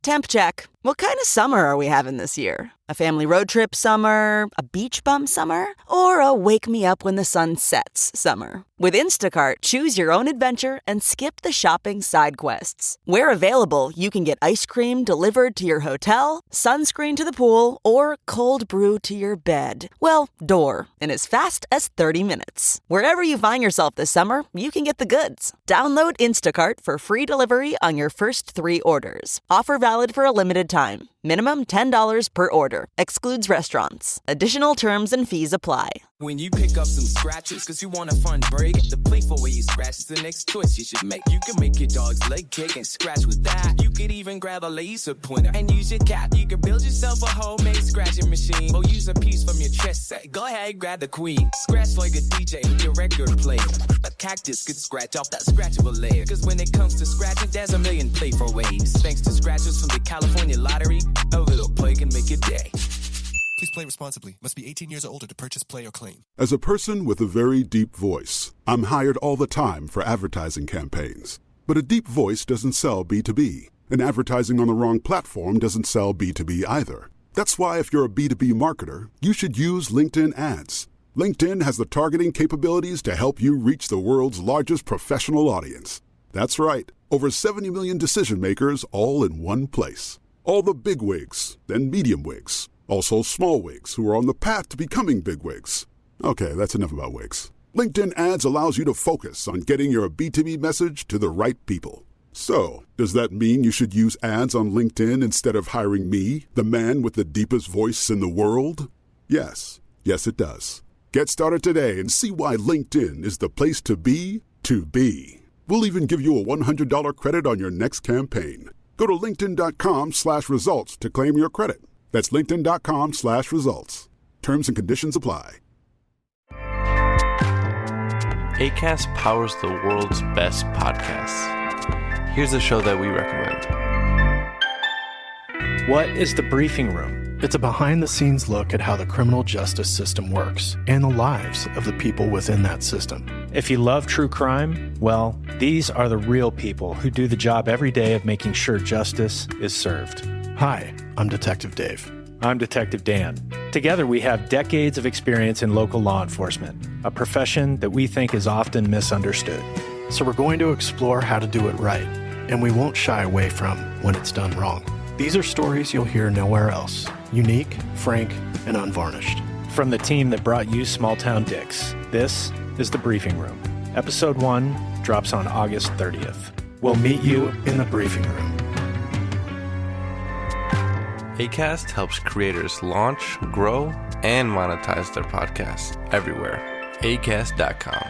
Temp check. What kind of summer are we having this year? A family road trip summer? A beach bum summer? Or a wake me up when the sun sets summer? With Instacart, choose your own adventure and skip the shopping side quests. Where available, you can get ice cream delivered to your hotel, sunscreen to the pool, or cold brew to your bed. Well, door, in as fast as 30 minutes. Wherever you find yourself this summer, you can get the goods. Download Instacart for free delivery on your first 3 orders. Offer valid for a limited time. Minimum $10 per order. Excludes restaurants. Additional terms and fees apply. When you pick up some scratches, cause you want a fun break, the playful way you scratch is the next choice you should make. You can make your dog's leg kick and scratch with that. You could even grab a laser pointer and use your cap. You can build yourself a homemade scratching machine or use a piece from your chess set. Go ahead, grab the queen. Scratch like a DJ with your record player. A cactus could scratch off that scratchable layer. Cause when it comes to scratching, there's a million playful ways. Thanks to scratchers from the California Lottery, a little play can make a day. Please play responsibly. Must be 18 years or older to purchase, play, or claim. As a person with a very deep voice, I'm hired all the time for advertising campaigns. But a deep voice doesn't sell B2B, and advertising on the wrong platform doesn't sell B2B either. That's why if you're a B2B marketer, you should use LinkedIn ads. LinkedIn has the targeting capabilities to help you reach the world's largest professional audience. That's right, over 70 million decision makers all in one place. All the big wigs and medium wigs. Also small wigs who are on the path to becoming big wigs. Okay, that's enough about wigs. LinkedIn ads allows you to focus on getting your B2B message to the right people. So, does that mean you should use ads on LinkedIn instead of hiring me, the man with the deepest voice in the world? Yes. Yes, it does. Get started today and see why LinkedIn is the place to be to be. We'll even give you a $100 credit on your next campaign. Go to linkedin.com/results to claim your credit. That's linkedin.com/results. Terms and conditions apply. Acast powers the world's best podcasts. Here's a show that we recommend. What is The Briefing Room? It's a behind-the-scenes look at how the criminal justice system works and the lives of the people within that system. If you love true crime, well, these are the real people who do the job every day of making sure justice is served. Hi, I'm Detective Dave. I'm Detective Dan. Together we have decades of experience in local law enforcement, a profession that we think is often misunderstood. So we're going to explore how to do it right, and we won't shy away from when it's done wrong. These are stories you'll hear nowhere else. Unique, frank, and unvarnished. From the team that brought you Small Town Dicks, this is The Briefing Room. Episode 1 drops on August 30th. We'll meet you in the briefing room. Acast helps creators launch, grow, and monetize their podcasts everywhere. Acast.com.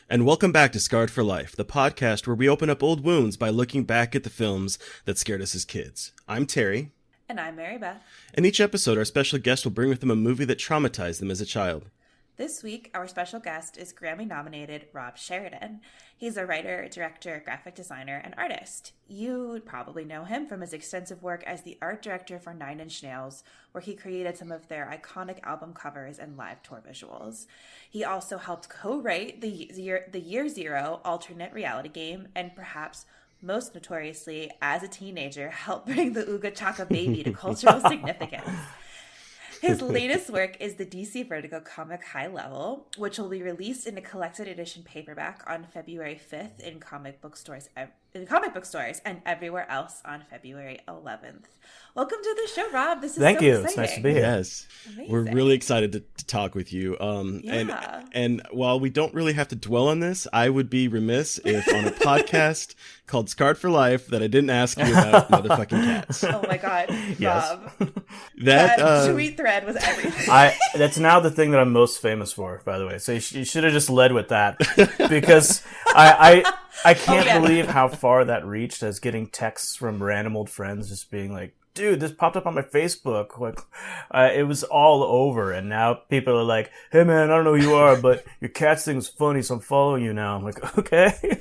And welcome back to Scarred for Life, the podcast where we open up old wounds by looking back at the films that scared us as kids. I'm Terry. And I'm Mary Beth. And each episode, our special guest will bring with them a movie that traumatized them as a child. This week, our special guest is Grammy-nominated Rob Sheridan. He's a writer, director, graphic designer, and artist. You probably know him from his extensive work as the art director for Nine Inch Nails, where he created some of their iconic album covers and live tour visuals. He also helped co-write the Year Zero alternate reality game, and perhaps most notoriously, as a teenager, helped bring the Ooga Chaka Baby to cultural significance. His latest work is the DC Vertigo comic High Level, which will be released in a collected edition paperback on February 5th in comic book stores and everywhere else on February 11th. Welcome to the show, Rob. This is Thank so you. exciting. It's nice to be here. Yes. Amazing. We're really excited to talk with you. And while we don't really have to dwell on this, I would be remiss if on a podcast called Scarred for Life that I didn't ask you about motherfucking cats. Oh my God, Yes. Rob. That tweet thread was everything. That's now the thing that I'm most famous for, by the way. So you should have just led with that, because I can't believe how far that reached, as getting texts from random old friends just being like, dude, this popped up on my Facebook. Like, it was all over, and now people are like, hey man, I don't know who you are, but your cats thing was funny, so I'm following you now. I'm like, okay.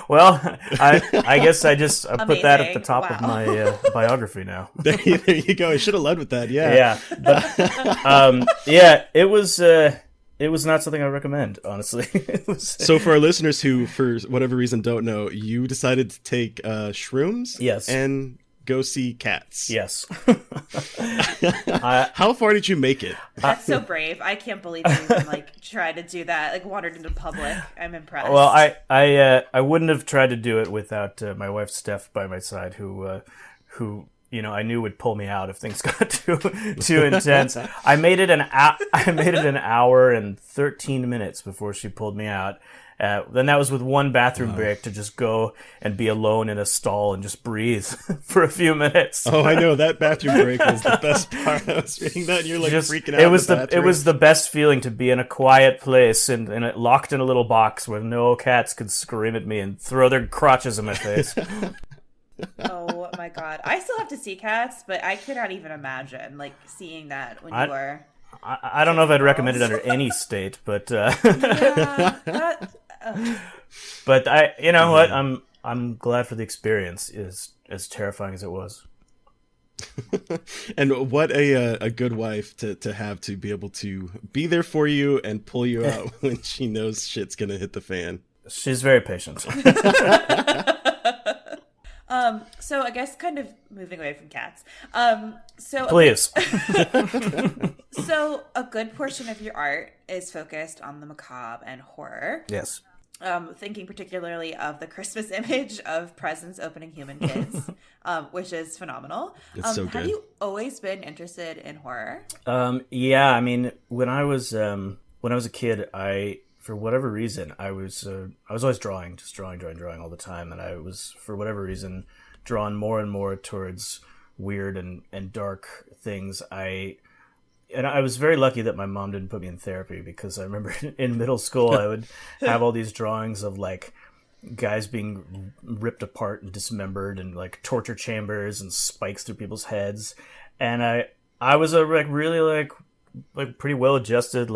Well, I guess I put that at the top of my biography now. There you go. I should have led with that. Yeah. Yeah. But, yeah, it was not something I recommend, honestly. So for our listeners who, for whatever reason, don't know, you decided to take shrooms, yes, and go see cats. Yes. How far did you make it? That's so brave. I can't believe you even tried to do that. Wandered into public. I'm impressed. Well, I wouldn't have tried to do it without my wife Steph by my side, who I knew would pull me out if things got too intense. I made it an hour and 13 minutes before she pulled me out. Then that was with one bathroom break to just go and be alone in a stall and just breathe for a few minutes. Oh, I know, that bathroom break was the best part. I was reading that, and you're just freaking out. It was the best feeling to be in a quiet place and locked in a little box where no cats could scream at me and throw their crotches in my face. Oh my god, I still have to see cats, but I could not even imagine seeing that when you were. I don't know if I'd recommend it under any state, but but you know what? I'm glad for the experience, as terrifying as it was. And what a good wife to have, to be able to be there for you and pull you out when she knows shit's gonna hit the fan. She's very patient. So I guess kind of moving away from cats. Please. So a good portion of your art is focused on the macabre and horror. Yes. Thinking particularly of the Christmas image of presents opening human kids, which is phenomenal. It's so good. Have you always been interested in horror? Yeah, I mean, when I was a kid, for whatever reason, I was always drawing, just drawing all the time, and I was, for whatever reason, drawn more and more towards weird and dark things. I was very lucky that my mom didn't put me in therapy, because I remember in middle school I would have all these drawings of guys being ripped apart and dismembered, and torture chambers and spikes through people's heads, and I was a really pretty well adjusted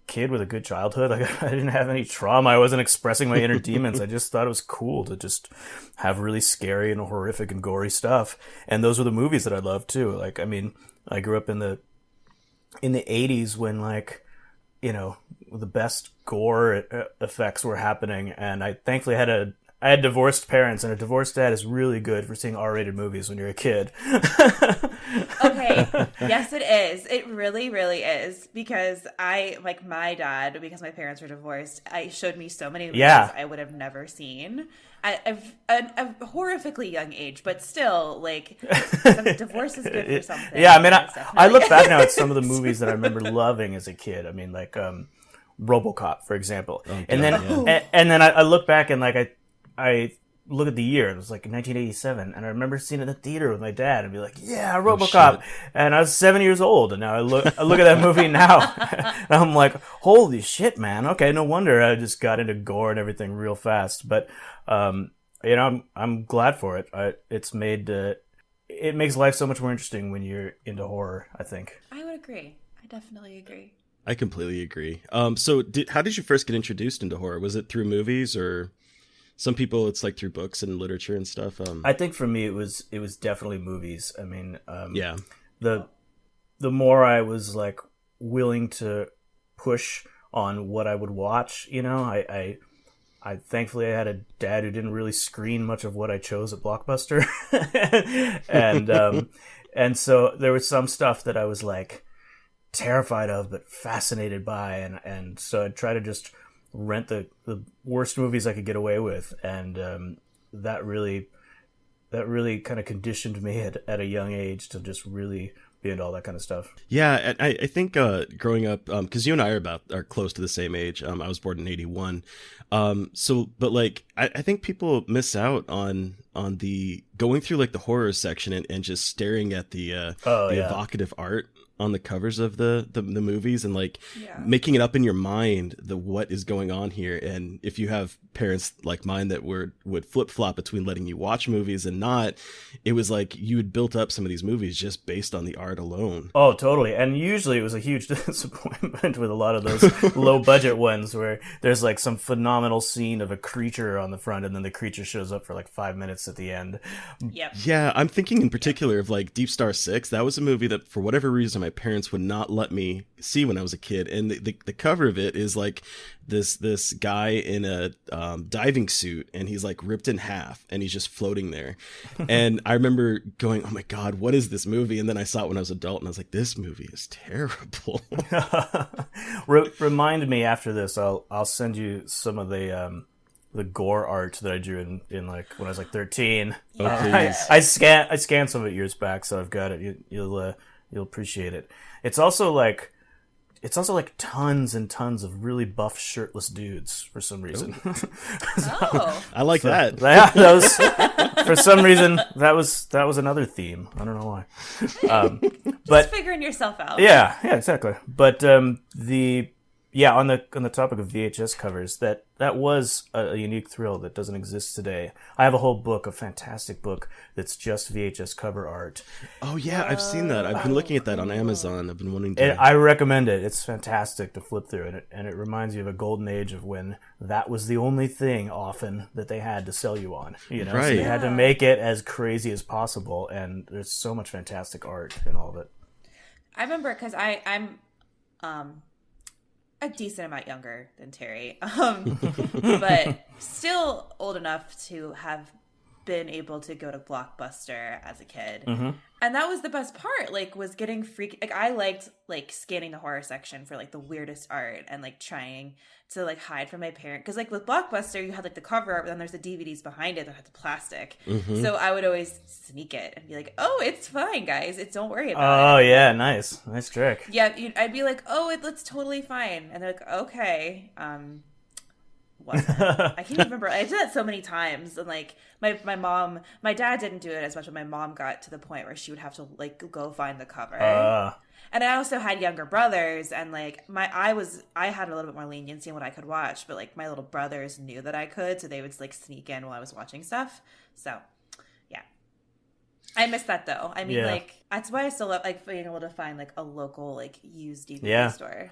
kid with a good childhood. I didn't have any trauma. I wasn't expressing my inner demons. I just thought it was cool to just have really scary and horrific and gory stuff. And those were the movies that I loved too. I mean, I grew up in the 80s when the best gore effects were happening, and I thankfully I had divorced parents, and a divorced dad is really good for seeing R-rated movies when you're a kid. Okay, yes it is. It really, really is, because my dad, because my parents were divorced, showed me so many movies I would have never seen at a horrifically young age, but still, divorce is good for something. Yeah, I mean, I look back now at some of the movies that I remember loving as a kid. I mean, RoboCop, for example. Oh, and then I look back and I look at the year, it was 1987, and I remember seeing it in the theater with my dad and be like, yeah, RoboCop. And I was 7 years old, and now I look at that movie now, and I'm like, holy shit, man. Okay, no wonder I just got into gore and everything real fast. But, I'm glad for it. It's made, it makes life so much more interesting when you're into horror, I think. I would agree. I definitely agree. I completely agree. So how did you first get introduced into horror? Was it through movies, or... Some people, it's through books and literature and stuff. I think for me, it was definitely movies. I mean, yeah. The more I was willing to push on what I would watch, I thankfully I had a dad who didn't really screen much of what I chose at Blockbuster, and so there was some stuff that I was terrified of but fascinated by, and so I'd try to just rent the worst movies I could get away with, and that really kind of conditioned me at a young age to just really be into all that kind of stuff. Yeah, I think growing up, because you and I are close to the same age. I was born in 81, but I think people miss out on the going through the horror section and just staring at the evocative art on the covers of the movies, and making it up in your mind what is going on here. And if you have parents like mine that would flip flop between letting you watch movies and not, it was like you had built up some of these movies just based on the art alone. Oh, totally. And usually it was a huge disappointment with a lot of those low budget ones where there's like some phenomenal scene of a creature on the front and then the creature shows up for like 5 minutes at the end. Yep. Yeah, I'm thinking in particular of like Deep Star 6. That was a movie that for whatever reason my parents would not let me see when I was a kid. And the cover of it is like this guy in a diving suit, and he's like ripped in half and he's just floating there. And I remember going, oh my God, what is this movie? And then I saw it when I was an adult and I was like, this movie is terrible. Remind me after this, I'll send you some of the gore art that I drew in like when I was like 13. I scanned some of it years back, so I've got it. You'll appreciate it. It's also like tons and tons of really buff shirtless dudes for some reason. I like that. Yeah, that was for some reason that was another theme. I don't know why. Just figuring yourself out. Yeah, exactly. But on the topic of VHS covers, that was a unique thrill that doesn't exist today. I have a whole book, a fantastic book that's just VHS cover art. Oh yeah, I've seen that. I've been looking at that on Amazon. I've been wanting to. I recommend it. It's fantastic to flip through, and it reminds you of a golden age of when that was the only thing often that they had to sell you on. You know, right. So they had to make it as crazy as possible, and there's so much fantastic art in all of it. I remember because I'm a decent amount younger than Terry, but still old enough to have been able to go to Blockbuster as a kid. Mm-hmm. And that was the best part, like, was getting freaky. Like, I liked, like, scanning the horror section for, like, the weirdest art and, like, trying to, like, hide from my parent. Because, like, with Blockbuster, you had, like, the cover art, but then there's the DVDs behind it that had the plastic. Mm-hmm. So I would always sneak it and be like, oh, it's fine, guys. Don't worry about it. Oh, yeah, nice. Nice trick. Yeah, I'd be like, oh, it's totally fine. And they're like, okay. Wasn't. I can't even remember. I did that so many times, and like my dad didn't do it as much, but my mom got to the point where she would have to like go find the cover. And I also had younger brothers, and like I had a little bit more leniency in what I could watch, but like my little brothers knew that I could, so they would like sneak in while I was watching stuff. So yeah, I miss that though. I mean, like that's why I still love like being able to find like a local like used DVD store.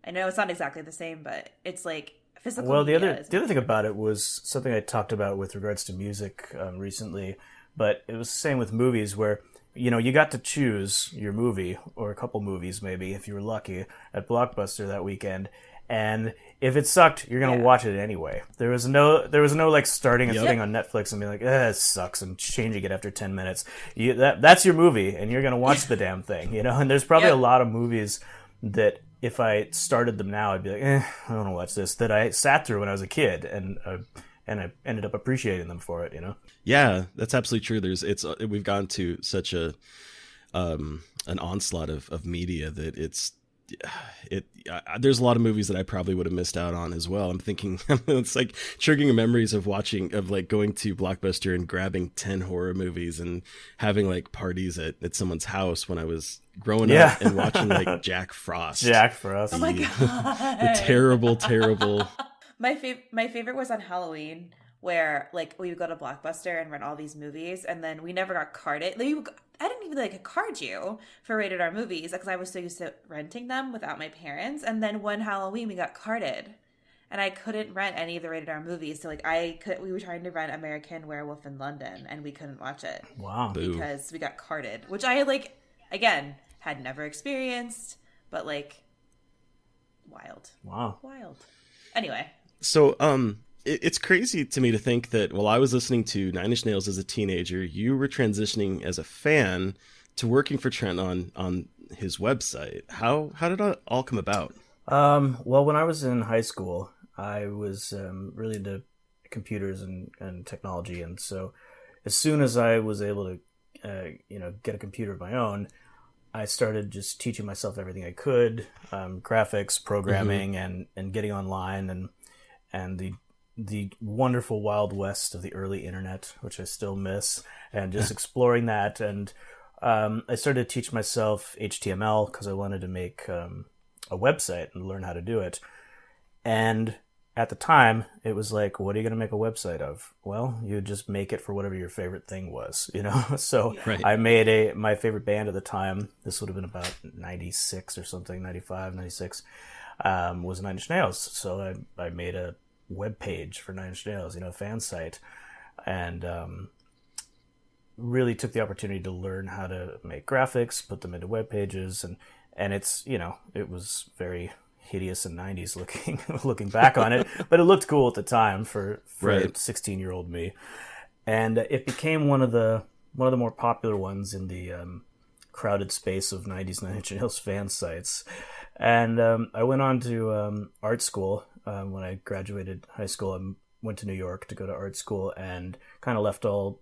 I know it's not exactly the same, but it's like. Well, the other thing about it was something I talked about with regards to music recently, but it was the same with movies where, you know, you got to choose your movie or a couple movies maybe if you were lucky at Blockbuster that weekend, and if it sucked, you're gonna watch it anyway. There was no like starting a thing on Netflix and being like, it sucks, and changing it after 10 minutes. That's your movie, and you're gonna watch the damn thing, you know. And there's probably a lot of movies that, if I started them now, I'd be like, I don't want to watch this, that I sat through when I was a kid, and I ended up appreciating them for it, you know? Yeah, that's absolutely true. We've gone to such an onslaught of media that there's a lot of movies that I probably would have missed out on as well. I'm thinking it's like triggering memories of like going to Blockbuster and grabbing 10 horror movies and having like parties at someone's house when I was growing up and watching like Jack Frost. Oh my God. The terrible. My favorite was on Halloween, where like we would go to Blockbuster and rent all these movies, and then we never got carded. I didn't even like card you for rated R movies because I was so used to renting them without my parents. And then one Halloween we got carded, and I couldn't rent any of the rated R movies. So like we were trying to rent American Werewolf in London, and we couldn't watch it. Wow, because we got carded, which I like again had never experienced, but like wild. Anyway, so it's crazy to me to think that while I was listening to Nine Inch Nails as a teenager, you were transitioning as a fan to working for Trent on his website. How did it all come about? Well, when I was in high school, I was really into computers and technology, and so as soon as I was able to, get a computer of my own, I started just teaching myself everything I could, graphics, programming, and getting online, and the wonderful wild west of the early internet, which I still miss, and just exploring that. And I started to teach myself HTML because I wanted to make a website and learn how to do it. And at the time, it was like, what are you going to make a website of? Well, you just make it for whatever your favorite thing was, you know? So Right. I made my favorite band at the time, this would have been about 96 or something, 95, 96, was Nine Inch Nails. So I made a web page for Nine Inch Nails, you know, a fan site, and really took the opportunity to learn how to make graphics, put them into web pages, and it's, you know, it was very hideous and 90s looking back on it, but it looked cool at the time for Right. 16-year-old me, and it became one of the more popular ones in the crowded space of 90s Nine Inch Nails fan sites. And I went on to art school when I graduated high school. I went to New York to go to art school and kind of left all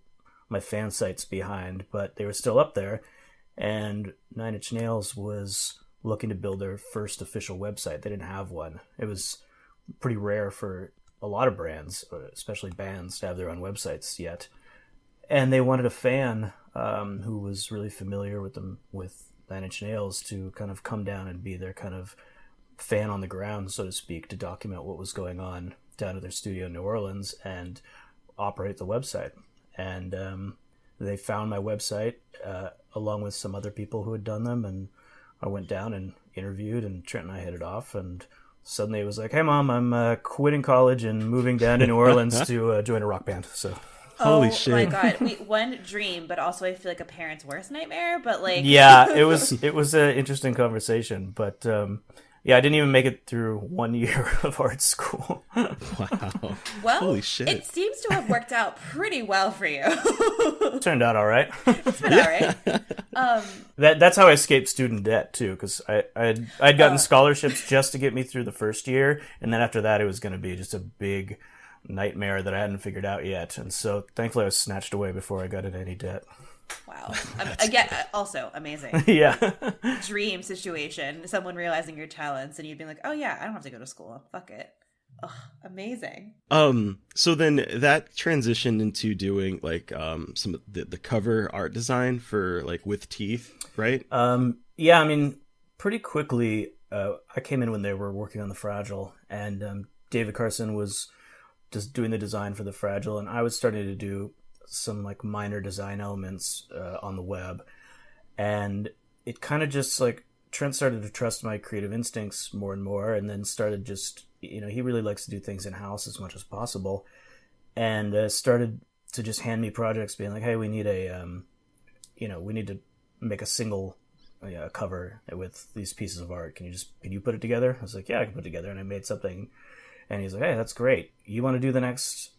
my fan sites behind, but they were still up there, and Nine Inch Nails was looking to build their first official website. They didn't have one. It was pretty rare for a lot of brands, especially bands, to have their own websites yet. And they wanted a fan who was really familiar with Nine Inch Nails to kind of come down and be their kind of fan on the ground, so to speak, to document what was going on down at their studio in New Orleans and operate the website. And they found my website along with some other people who had done them, and I went down and interviewed, and Trent and I hit it off, and suddenly it was like, hey mom, I'm quitting college and moving down to New Orleans to join a rock band. So Holy shit. Oh my god. One dream, but also I feel like a parent's worst nightmare, but like yeah, it was an interesting conversation, but yeah, I didn't even make it through 1 year of art school. Wow. Well, holy shit. It seems to have worked out pretty well for you. Turned out all right. It's been all right. That's how I escaped student debt too, because I'd gotten scholarships just to get me through the first year, and then after that it was going to be just a big nightmare that I hadn't figured out yet, and so thankfully I was snatched away before I got into any debt. Wow. Again, also amazing. Yeah. Dream situation. Someone realizing your talents and you'd be like, oh yeah, I don't have to go to school. Fuck it. Oh, amazing. So then that transitioned into doing like some of the cover art design for like With Teeth, right? Yeah, I mean, pretty quickly I came in when they were working on The Fragile, and David Carson was just doing the design for The Fragile, and I was starting to do some like minor design elements on the web, and it kind of just like Trent started to trust my creative instincts more and more, and then started just, you know, he really likes to do things in house as much as possible, and started to just hand me projects being like, hey, we need we need to make a single cover with these pieces of art. Can you put it together? I was like, yeah, I can put it together, and I made something, and he's like, hey, that's great. You want to do the next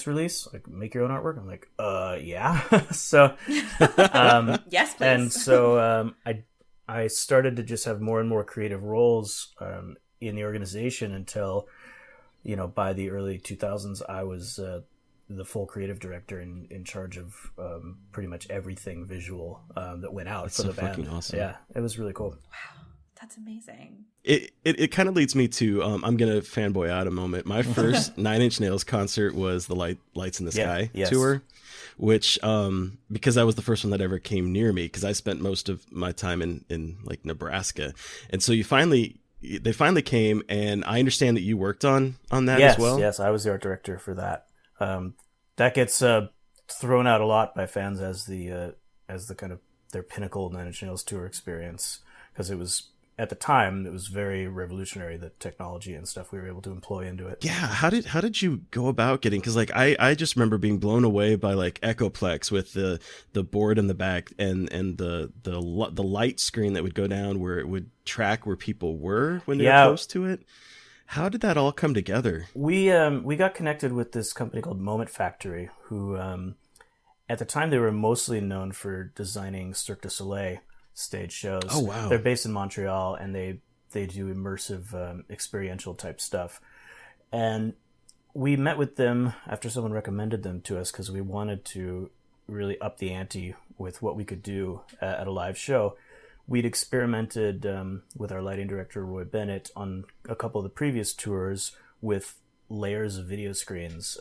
release? Like, make your own artwork? I'm like, yeah. So, yes, please. And so, I started to just have more and more creative roles, in the organization until, you know, by the early 2000s, I was, the full creative director in charge of, pretty much everything visual, that went out That's for so the band. fucking awesome. Yeah, it was really cool. Wow. That's amazing. It kind of leads me to I'm gonna fanboy out a moment. My first Nine Inch Nails concert was the Lights in the Sky tour, which because that was the first one that ever came near me, because I spent most of my time in like Nebraska, and so they finally came, and I understand that you worked on that as well. Yes, I was the art director for that. That gets thrown out a lot by fans as the kind of their pinnacle Nine Inch Nails tour experience, because it was, at the time, it was very revolutionary, the technology and stuff we were able to employ into it. Yeah, how did you go about getting? Because like I just remember being blown away by like Echoplex with the board in the back and the light screen that would go down where it would track where people were when they were close to it. How did that all come together? We got connected with this company called Moment Factory, who at the time they were mostly known for designing Cirque du Soleil stage shows. Oh wow! They're based in Montreal, and they do immersive experiential type stuff. And we met with them after someone recommended them to us, because we wanted to really up the ante with what we could do at a live show. We'd experimented with our lighting director Roy Bennett on a couple of the previous tours with layers of video screens,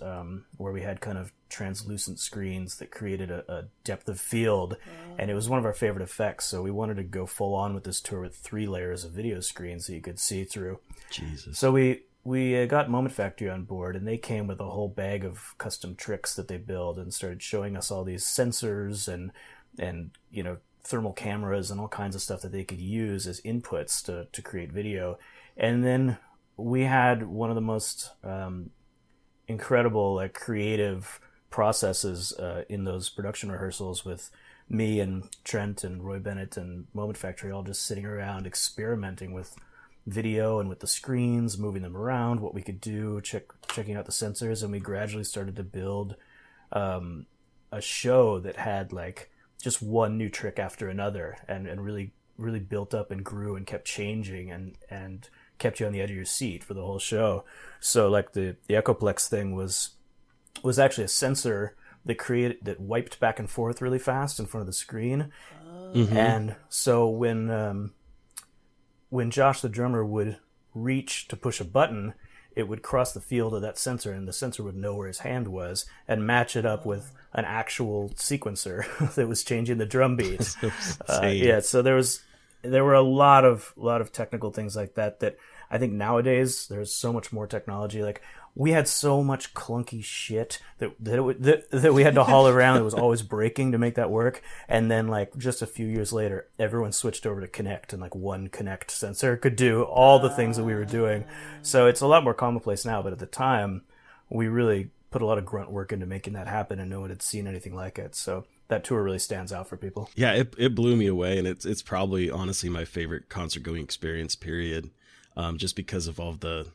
where we had kind of translucent screens that created a depth of field, and it was one of our favorite effects. So we wanted to go full on with this tour with 3 layers of video screens that you could see through. Jesus. So we we got Moment Factory on board, and they came with a whole bag of custom tricks that they build, and started showing us all these sensors and thermal cameras and all kinds of stuff that they could use as inputs to create video. And then we had one of the most incredible, like, creative processes in those production rehearsals, with me and Trent and Roy Bennett and Moment Factory all just sitting around experimenting with video and with the screens, moving them around, what we could do, checking out the sensors. And we gradually started to build a show that had like just one new trick after another, and really, really built up and grew and kept changing and kept you on the edge of your seat for the whole show. So like the Echoplex thing was actually a sensor that wiped back and forth really fast in front of the screen. Mm-hmm. And so when Josh the drummer would reach to push a button, it would cross the field of that sensor, and the sensor would know where his hand was and match it up with an actual sequencer that was changing the drum beat. So there were a lot of technical things like that I think nowadays there's so much more technology. Like, we had so much clunky shit that we had to haul around that was always breaking to make that work. And then, like, just a few years later, everyone switched over to Kinect, and like one Kinect sensor could do all the things that we were doing. So it's a lot more commonplace now, but at the time we really put a lot of grunt work into making that happen, and no one had seen anything like it. So that tour really stands out for people. Yeah, it blew me away, and it's probably honestly my favorite concert going experience, period. Just because of all the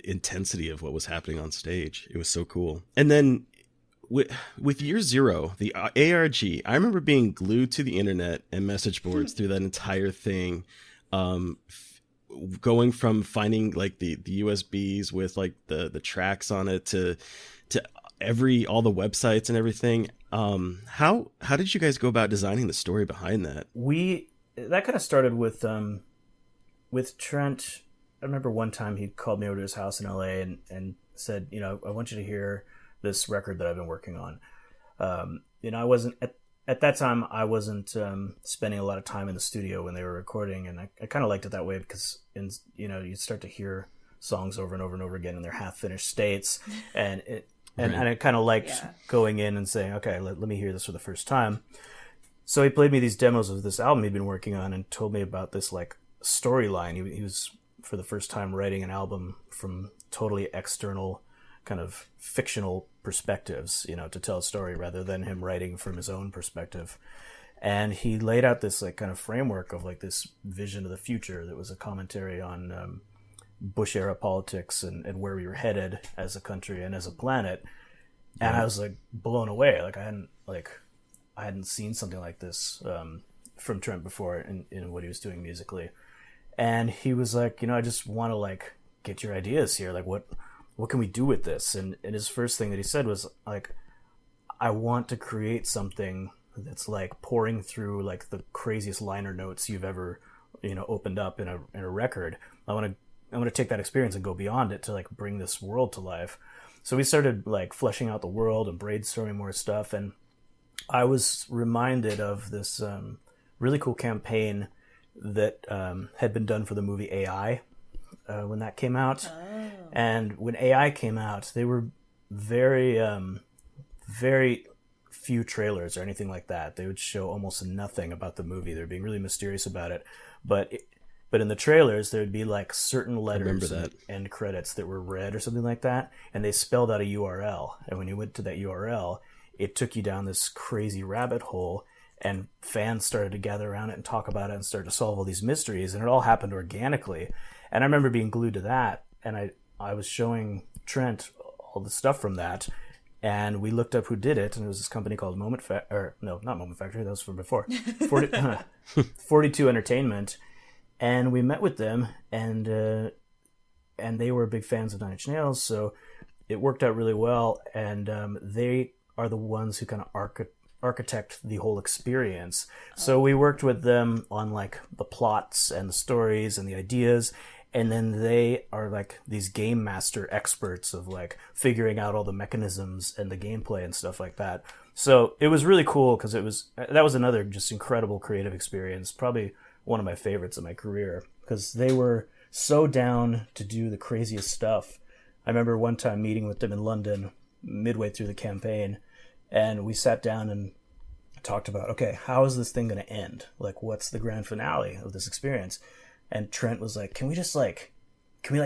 intensity of what was happening on stage. It was so cool. And then with Year Zero, the ARG, I remember being glued to the internet and message boards through that entire thing. Going from finding like the USBs with like the tracks on it to all the websites and everything. How did you guys go about designing the story behind that? That kind of started with Trent. I remember one time he called me over to his house in LA and said, I want you to hear this record that I've been working on. I wasn't at that time, I wasn't spending a lot of time in the studio when they were recording, and I kind of liked it that way because you start to hear songs over and over and over again in their half finished states, and I kind of liked going in and saying, okay, let me hear this for the first time. So he played me these demos of this album he'd been working on and told me about this like storyline. He was for the first time writing an album from totally external kind of fictional perspectives, to tell a story rather than him writing from his own perspective. And he laid out this like kind of framework of like this vision of the future that was a commentary on Bush era politics and where we were headed as a country and as a planet. And I was like blown away. Like I hadn't seen something like this from Trent before in what he was doing musically. And he was like, I just want to like get your ideas here. Like, what can we do with this? And his first thing that he said was like, I want to create something that's like pouring through like the craziest liner notes you've ever, opened up in a record. I want to take that experience and go beyond it to like bring this world to life. So we started like fleshing out the world and brainstorming more stuff. And I was reminded of this really cool campaign that had been done for the movie AI when that came out. Oh. And when AI came out, they were very, very few trailers or anything like that. They would show almost nothing about the movie. They're being really mysterious about it. But in the trailers, there would be like certain letters and end credits that were red or something like that. And they spelled out a URL. And when you went to that URL, it took you down this crazy rabbit hole. And fans started to gather around it and talk about it and start to solve all these mysteries. And it all happened organically. And I remember being glued to that. And I was showing Trent all the stuff from that. And we looked up who did it. And it was this company called not Moment Factory. That was from before. 42 Entertainment. And we met with them. And they were big fans of Nine Inch Nails. So it worked out really well. And they are the ones who kind of architect the whole experience. So we worked with them on like the plots and the stories and the ideas, and then they are like these game master experts of like figuring out all the mechanisms and the gameplay and stuff like that. So it was really cool because that was another just incredible creative experience, probably one of my favorites of my career, because they were so down to do the craziest stuff. I remember one time meeting with them in London midway through the campaign, and we sat down and talked about, okay, how is this thing going to end? Like, what's the grand finale of this experience? And Trent was like, can we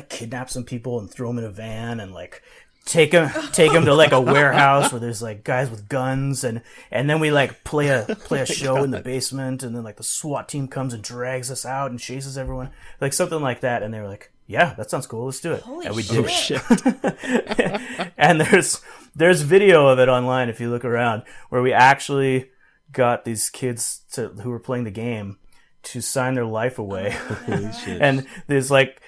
kidnap some people and throw them in a van and like take them to like a warehouse where there's like guys with guns, and then we like play a show in the basement, and then like the SWAT team comes and drags us out and chases everyone, like something like that. And they were like, yeah, that sounds cool, let's do it. Holy and we did shit. it. And there's video of it online if you look around, where we actually got these kids who were playing the game to sign their life away. Holy shit. And there's like,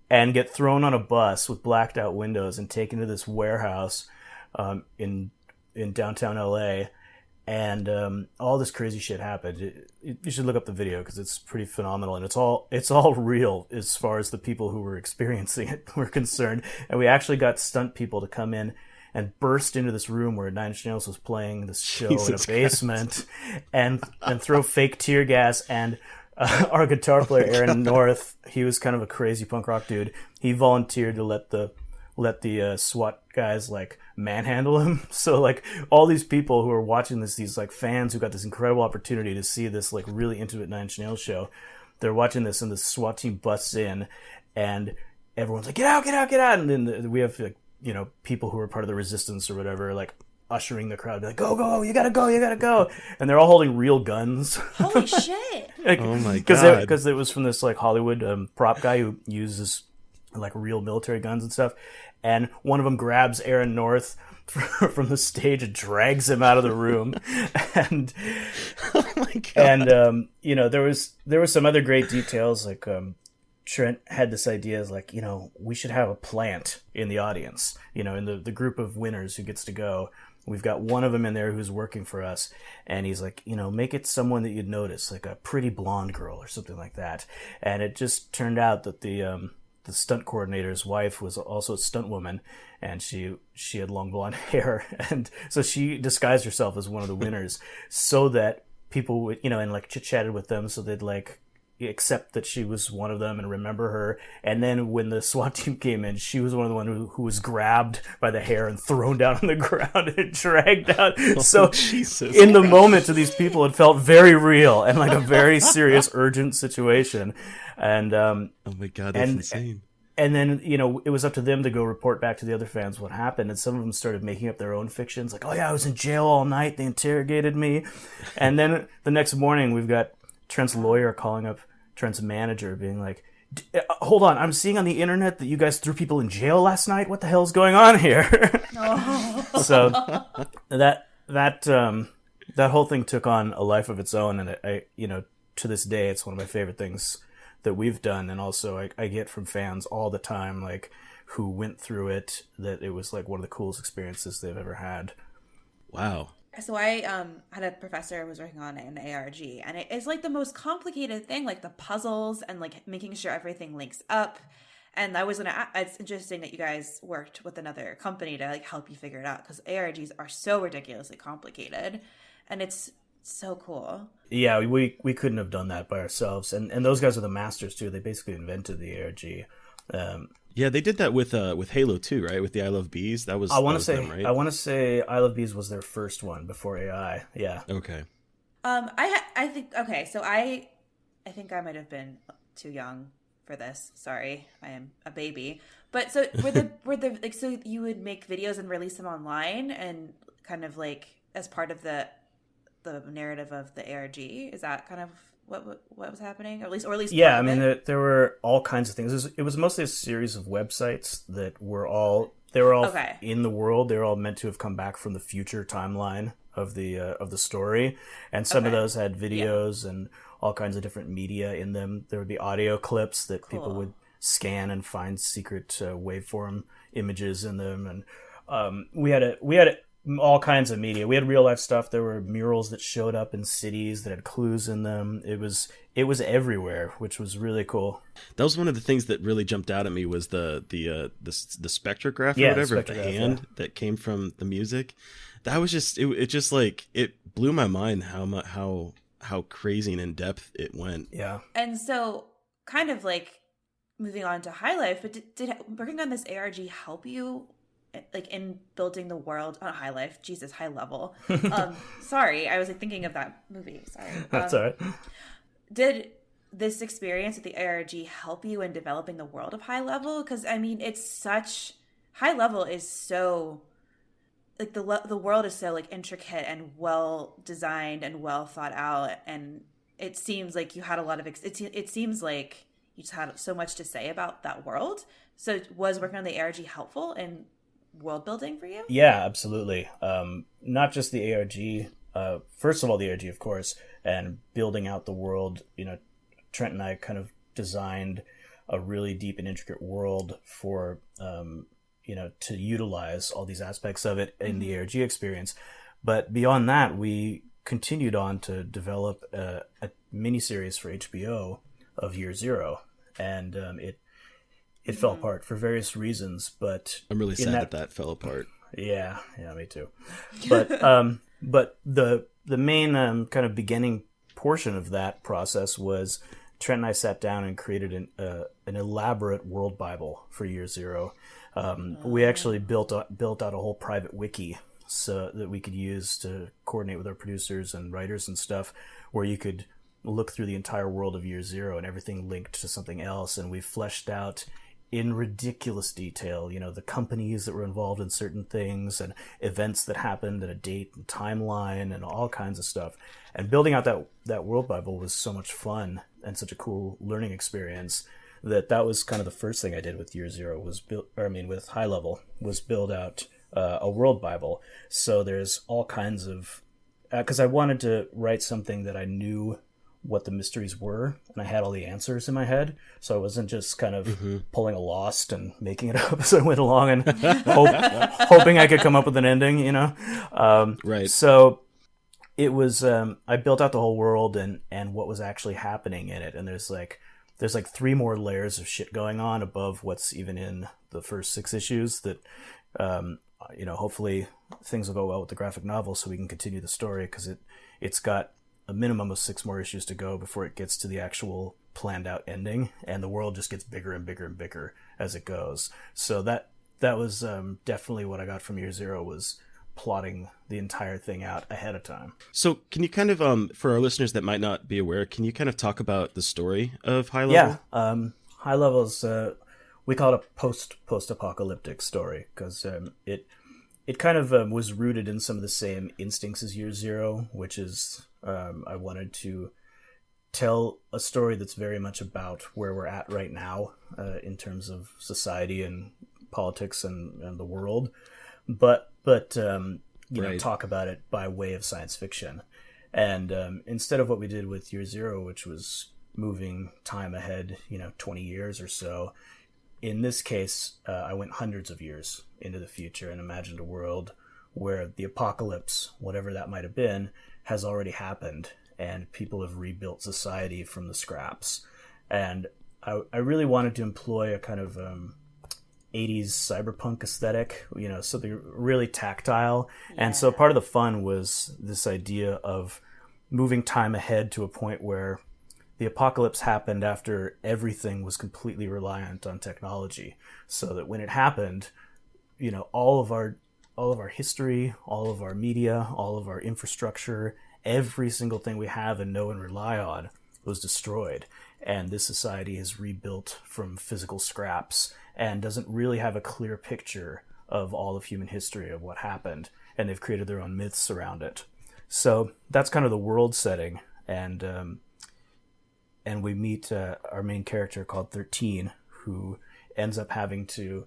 and get thrown on a bus with blacked out windows and taken to this warehouse in downtown LA. And all this crazy shit happened. You should look up the video because it's pretty phenomenal, and it's all real as far as the people who were experiencing it were concerned. And we actually got stunt people to come in and burst into this room where Nine Inch Nails was playing this show in a basement, and throw fake tear gas. And our guitar player Aaron North, he was kind of a crazy punk rock dude. He volunteered to let the SWAT guys like manhandle him. So like all these people who are watching this, these like fans who got this incredible opportunity to see this like really intimate Nine Inch Nails show, they're watching this, and the SWAT team busts in, and everyone's like, get out, get out, get out. And then we have like, you know, people who are part of the resistance or whatever, like ushering the crowd, be like, go, go, you gotta go, you gotta go. And they're all holding real guns. Holy shit. Like, oh my God. Because it was from this like Hollywood prop guy who uses like real military guns and stuff. And one of them grabs Aaron North from the stage and drags him out of the room. And oh my God. And you know, there was some other great details, like Trent had this idea, is like, you know, we should have a plant in the audience, you know, in the group of winners who gets to go. We've got one of them in there who's working for us, and he's like, you know, make it someone that you'd notice, like a pretty blonde girl or something like that. And it just turned out that the stunt coordinator's wife was also a stunt woman, and she had long blonde hair, and so she disguised herself as one of the winners so that people would, you know, and like chit-chatted with them, so they'd like accept that she was one of them and remember her. And then when the SWAT team came in, she was one of the ones who was grabbed by the hair and thrown down on the ground and dragged out. So in the moment to these people, it felt very real and like a very serious, urgent situation. And oh my God, that's insane. And then, you know, it was up to them to go report back to the other fans what happened. And some of them started making up their own fictions, like, oh yeah, I was in jail all night, they interrogated me. And then the next morning, we've got Trent's lawyer calling up Trent's manager being like, hold on, I'm seeing on the internet that you guys threw people in jail last night. What the hell's going on here? Oh. So that whole thing took on a life of its own. And I, you know, to this day, it's one of my favorite things that we've done. And also I get from fans all the time, like, who went through it, that it was like one of the coolest experiences they've ever had. Wow. So I had a professor who was working on an ARG, and it is like the most complicated thing, like the puzzles and like making sure everything links up. And I was gonna, it's interesting that you guys worked with another company to like help you figure it out, because ARGs are so ridiculously complicated, and it's so cool. Yeah, we couldn't have done that by ourselves, and those guys are the masters too. They basically invented the ARG. Yeah, they did that with Halo 2, right? With the I Love Bees. That was them, right? I want to say I Love Bees was their first one before AI. Yeah. Okay. I think okay. So I think I might have been too young for this. Sorry, I am a baby. But so were the like, so you would make videos and release them online and kind of like as part of the narrative of the ARG? Is that kind of what was happening, or at least yeah, I mean there were all kinds of things. It was mostly a series of websites that were all okay. In the world. They were all meant to have come back from the future timeline of the story, and some of those had videos and all kinds of different media in them. There would be audio clips that people would scan and find secret waveform images in them, and we had all kinds of media. We had real life stuff. There were murals that showed up in cities that had clues in them. It was everywhere, which was really cool. That was one of the things that really jumped out at me was the spectrograph or whatever, the hand that came from the music. That was just it just like it blew my mind how crazy and in depth it went. Yeah. And so kind of like moving on to High Life, but did working on this ARG help you like in building the world on High Life? Jesus, High Level. Sorry, I was like thinking of that movie. Sorry. That's all right. Did this experience with the ARG help you in developing the world of High Level? Because I mean, it's such High Level is so like the world is so like intricate and well designed and well thought out, and it seems like you had a lot of it seems like you just had so much to say about that world. So was working on the ARG helpful in world building for you? Yeah, absolutely. Not just the ARG. First of all, the ARG, of course, and building out the world. Trent and I kind of designed a really deep and intricate world for to utilize all these aspects of it in the ARG experience. But beyond that, we continued on to develop a miniseries for HBO of Year Zero, and it fell apart for various reasons. But I'm really sad that fell apart. Yeah, me too. But but the main kind of beginning portion of that process was Trent and I sat down and created an elaborate world Bible for Year Zero. We actually built out a whole private wiki so that we could use to coordinate with our producers and writers and stuff, where you could look through the entire world of Year Zero and everything linked to something else. And we fleshed out in ridiculous detail, the companies that were involved in certain things and events that happened and a date and timeline and all kinds of stuff. And building out that world Bible was so much fun and such a cool learning experience that was kind of the first thing I did with Year Zero with High Level was build out a world Bible. So there's all kinds of, because I wanted to write something that I knew what the mysteries were, and I had all the answers in my head, so I wasn't just kind of pulling a Lost and making it up as I went along and hoping I could come up with an ending, Right. So it was, I built out the whole world and what was actually happening in it, and there's like 3 more layers of shit going on above what's even in the first 6 issues that, hopefully things will go well with the graphic novel so we can continue the story, because it's got a minimum of 6 more issues to go before it gets to the actual planned out ending, and the world just gets bigger and bigger and bigger as it goes. So that was definitely what I got from Year Zero, was plotting the entire thing out ahead of time. So can you kind of, for our listeners that might not be aware, can you kind of talk about the story of High Level? Yeah, High Level is, we call it a post-apocalyptic story, because it kind of was rooted in some of the same instincts as Year Zero, which is I wanted to tell a story that's very much about where we're at right now in terms of society and politics and the world, but talk about it by way of science fiction. And instead of what we did with Year Zero, which was moving time ahead, 20 years or so, in this case, I went hundreds of years into the future and imagined a world where the apocalypse, whatever that might have been, has already happened, and people have rebuilt society from the scraps. And I really wanted to employ a kind of 80s cyberpunk aesthetic, something really tactile. Yeah. And so part of the fun was this idea of moving time ahead to a point where the apocalypse happened after everything was completely reliant on technology, so that when it happened, all of our history, all of our media, all of our infrastructure, every single thing we have and know and rely on was destroyed. And this society is rebuilt from physical scraps and doesn't really have a clear picture of all of human history of what happened. And they've created their own myths around it. So that's kind of the world setting. And we meet our main character called 13, who ends up having to,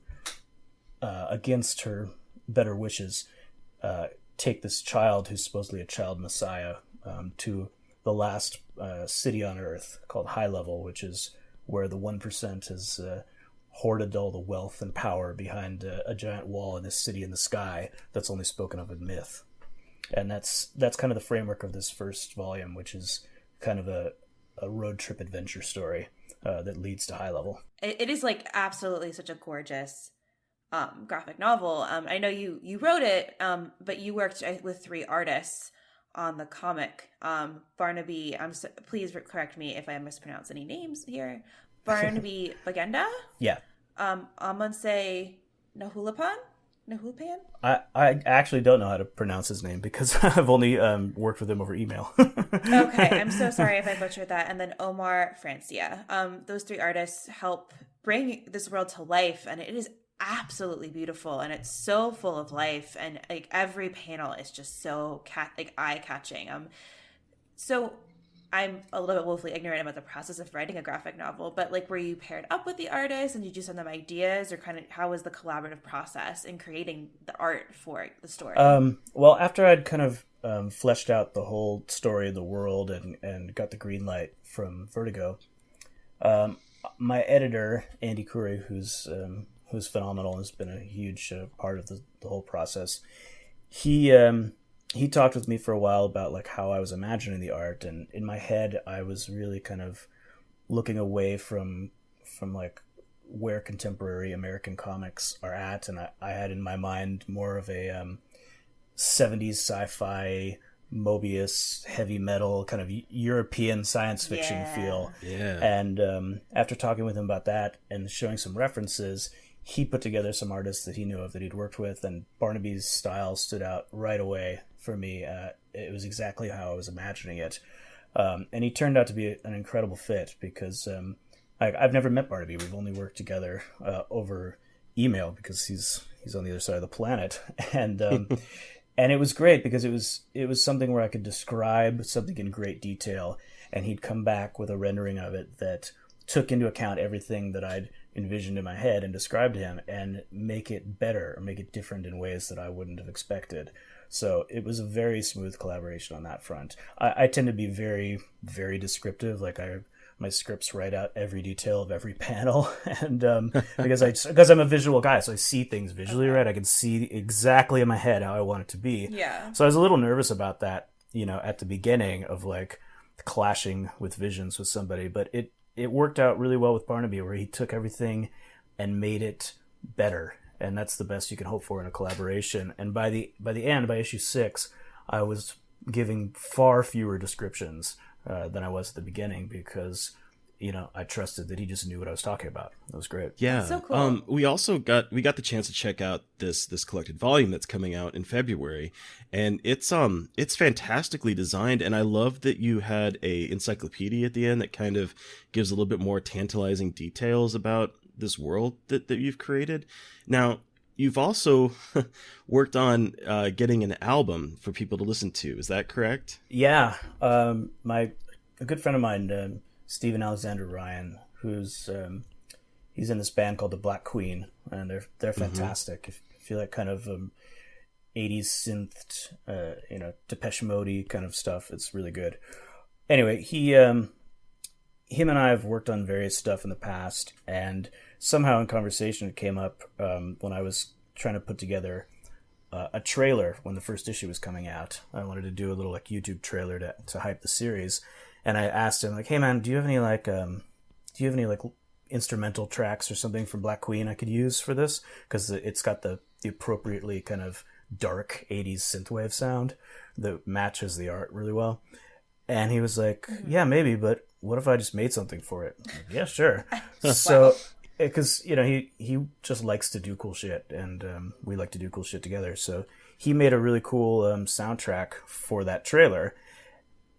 against her better wishes, take this child who's supposedly a child messiah to the last city on Earth called High Level, which is where the 1% has hoarded all the wealth and power behind a giant wall in this city in the sky that's only spoken of in myth. And that's kind of the framework of this first volume, which is kind of a road trip adventure story that leads to High Level. It is like absolutely such a gorgeous graphic novel. I know you wrote it, but you worked with 3 artists on the comic. Barnaby, please correct me if I mispronounce any names here. Barnaby Bagenda. Yeah. I'm gonna say Nahulapan. I actually don't know how to pronounce his name because I've only worked with him over email. Okay, I'm so sorry if I butchered that. And then Omar Francia. Those three artists help bring this world to life, and it is absolutely beautiful, and it's so full of life, and like every panel is just so eye catching. So I'm a little bit woefully ignorant about the process of writing a graphic novel, but like, were you paired up with the artist and did you send them ideas, or kind of how was the collaborative process in creating the art for the story? Well, after I'd kind of fleshed out the whole story of the world and got the green light from Vertigo, my editor, Andy Curry, who's phenomenal and has been a huge part of the whole process, he talked with me for a while about like how I was imagining the art, and in my head I was really kind of looking away from like where contemporary American comics are at, and I had in my mind more of a 70s sci-fi, Mobius, heavy metal, kind of European science fiction feel. Yeah. And after talking with him about that and showing some references, he put together some artists that he knew of that he'd worked with, and Barnaby's style stood out right away for me. It was exactly how I was imagining it. And he turned out to be an incredible fit because I've never met Barnaby. We've only worked together over email because he's on the other side of the planet. And and it was great because it was something where I could describe something in great detail, and he'd come back with a rendering of it that took into account everything that I'd envisioned in my head and described to him, and make it better or make it different in ways that I wouldn't have expected. So it was a very smooth collaboration on that front. I tend to be very, very descriptive. Like my scripts write out every detail of every panel, and because I'm a visual guy, so I see things visually, right? I can see exactly in my head how I want it to be. Yeah. So I was a little nervous about that, at the beginning of like clashing with visions with somebody, but it worked out really well with Barnaby, where he took everything and made it better. And that's the best you can hope for in a collaboration. And by the end, by issue 6, I was giving far fewer descriptions than I was at the beginning because, I trusted that he just knew what I was talking about. It was great. Yeah. That's so cool. We also got the chance to check out this collected volume that's coming out in February, and it's fantastically designed, and I love that you had a encyclopedia at the end that kind of gives a little bit more tantalizing details about this world that you've created. Now, you've also worked on getting an album for people to listen to. Is that correct? Yeah. A good friend of mine, Stephen Alexander Ryan, who's he's in this band called the Black Queen, and they're fantastic. If you like kind of 80s synth, Depeche Mode kind of stuff, it's really good. Anyway, him and I have worked on various stuff in the past, and somehow in conversation it came up when I was trying to put together a trailer when the first issue was coming out. I wanted to do a little like YouTube trailer to hype the series, and I asked him like, "Hey man, do you have any instrumental tracks or something from Black Queen I could use for this? Because it's got the appropriately kind of dark 80s synthwave sound that matches the art really well." And he was like, "Yeah, maybe, but what if I just made something for it?" I'm like, yeah, sure. So, because he just likes to do cool shit, and we like to do cool shit together. So he made a really cool soundtrack for that trailer,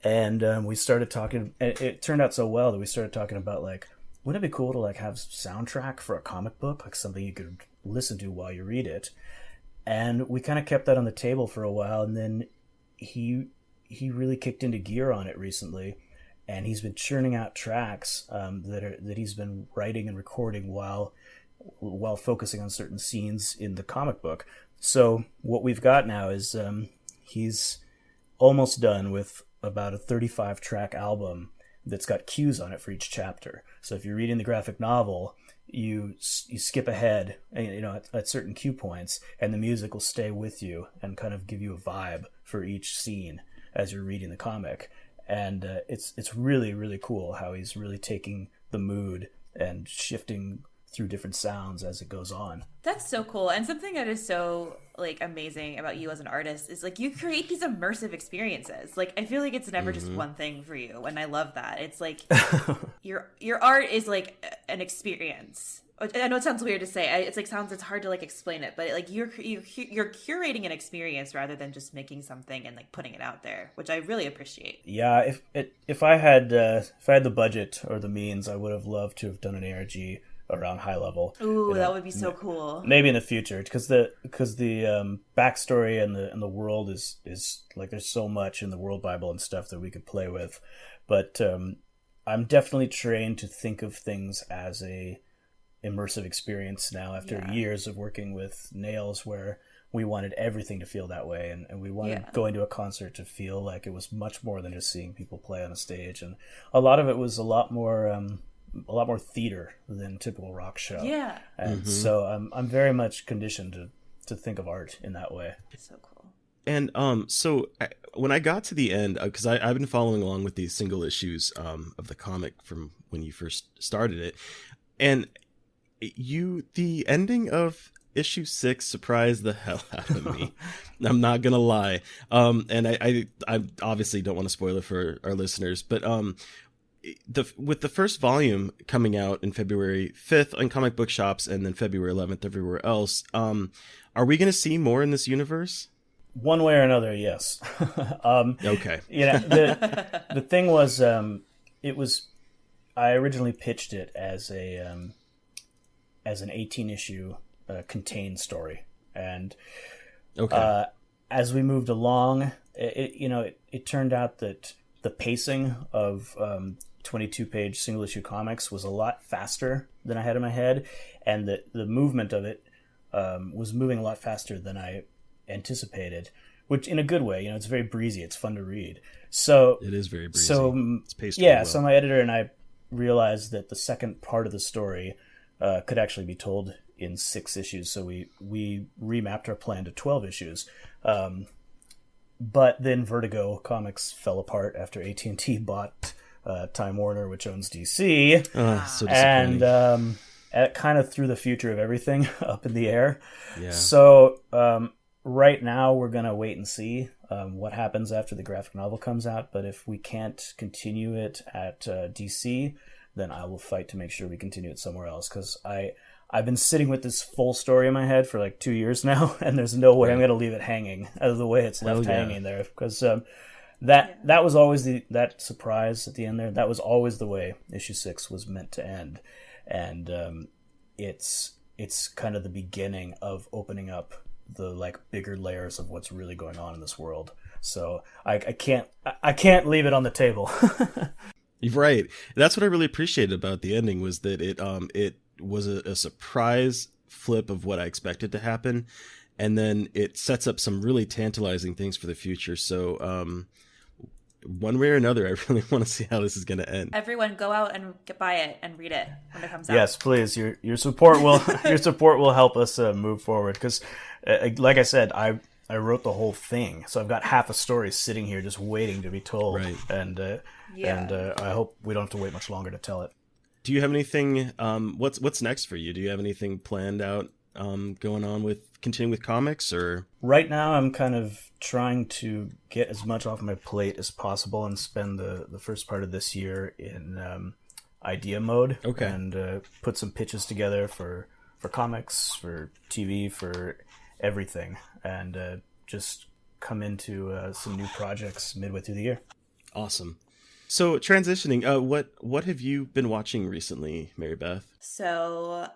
and we started talking. And it turned out so well that we started talking about like, wouldn't it be cool to like have soundtrack for a comic book, like something you could listen to while you read it? And we kind of kept that on the table for a while, and then he really kicked into gear on it recently. And he's been churning out tracks that he's been writing and recording while focusing on certain scenes in the comic book. So what we've got now is he's almost done with about a 35-track album that's got cues on it for each chapter. So if you're reading the graphic novel, you skip ahead, at certain cue points, and the music will stay with you and kind of give you a vibe for each scene as you're reading the comic. And it's really, really cool how he's really taking the mood and shifting through different sounds as it goes on. That's so cool. And something that is so like amazing about you as an artist is like you create these immersive experiences. Like I feel like it's never just one thing for you, and I love that. It's like your art is like an experience. I know it sounds weird to say. It's hard to like explain it, but like you're curating an experience rather than just making something and like putting it out there, which I really appreciate. Yeah, if I had the budget or the means, I would have loved to have done an ARG around High Level. Ooh, that would be so cool. Maybe in the future, because the backstory and the world is like there's so much in the World Bible and stuff that we could play with, but I'm definitely trained to think of things as a immersive experience now after years of working with Nails, where we wanted everything to feel that way, and we wanted going to a concert to feel like it was much more than just seeing people play on a stage, and a lot of it was a lot more theater than typical rock show. Yeah. And so I'm very much conditioned to think of art in that way. So cool. And when I got to the end, because I've been following along with these single issues of the comic from when you first started it, and the ending of issue 6 surprised the hell out of me. I'm not gonna lie. And I obviously don't want to spoil it for our listeners, but with the first volume coming out in February 5th on comic book shops and then February 11th everywhere else, are we going to see more in this universe? One way or another, yes. Okay. The thing was, I originally pitched it as an 18 issue contained story, and as we moved along, it turned out that the pacing of 22-page single-issue comics was a lot faster than I had in my head, and the movement of it was moving a lot faster than I anticipated, which in a good way. It's very breezy. It's fun to read. So it is very breezy. So it's paced yeah. well. So my editor and I realized that the second part of the story could actually be told in 6 issues. So we remapped our plan to 12 issues. But then Vertigo Comics fell apart after AT&T bought Time Warner, which owns DC. So disappointing. And it kind of threw the future of everything up in the air. Yeah. So right now we're going to wait and see what happens after the graphic novel comes out. But if we can't continue it at DC, then I will fight to make sure we continue it somewhere else, because I've been sitting with this full story in my head for like 2 years now, and there's no way I'm going to leave it hanging out of the way it's left hanging there, because that was always that surprise at the end there. That was always the way issue 6 was meant to end, and it's kind of the beginning of opening up the like bigger layers of what's really going on in this world. So I can't leave it on the table. You're right. That's what I really appreciated about the ending, was that it was a surprise flip of what I expected to happen, and then it sets up some really tantalizing things for the future. So one way or another, I really want to see how this is going to end. Everyone, go out and buy it and read it when it comes out. Yes, please. Your support will help us move forward, because like I said, I wrote the whole thing, so I've got half a story sitting here just waiting to be told. Right. And I hope we don't have to wait much longer to tell it. Do you have anything? What's next for you? Do you have anything planned out going on with continuing with comics, or? Right now, I'm kind of trying to get as much off my plate as possible and spend the first part of this year in idea mode. Okay. And put some pitches together for comics, for TV, for everything, and just come into some new projects midway through the year. Awesome. So transitioning, what have you been watching recently, Mary Beth? So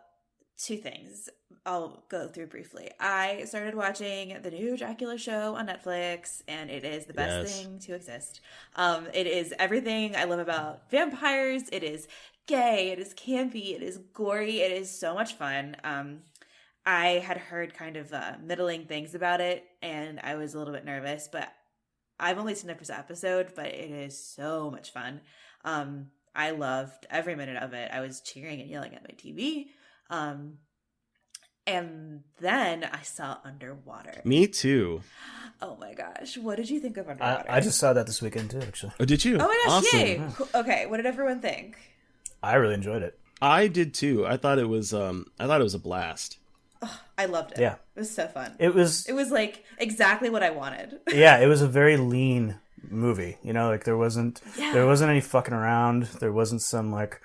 2 things I'll go through briefly. I started watching the new Dracula show on Netflix, and it is the best thing to exist. It is everything I love about vampires. It is gay. It is campy. It is gory. It is so much fun. I had heard kind of middling things about it, and I was a little bit nervous, but I've only seen the first episode, but it is so much fun. I loved every minute of it. I was cheering and yelling at my TV. And then I saw Underwater. Me too. Oh my gosh. What did you think of Underwater? I just saw that this weekend too, actually. Oh, did you? Oh my gosh, awesome. yay. Okay, what did everyone think? I really enjoyed it. I did too. I thought it was a blast. I loved it. Yeah. It was so fun. It was like exactly what I wanted. Yeah, it was a very lean movie. You know, like there wasn't any fucking around. There wasn't some like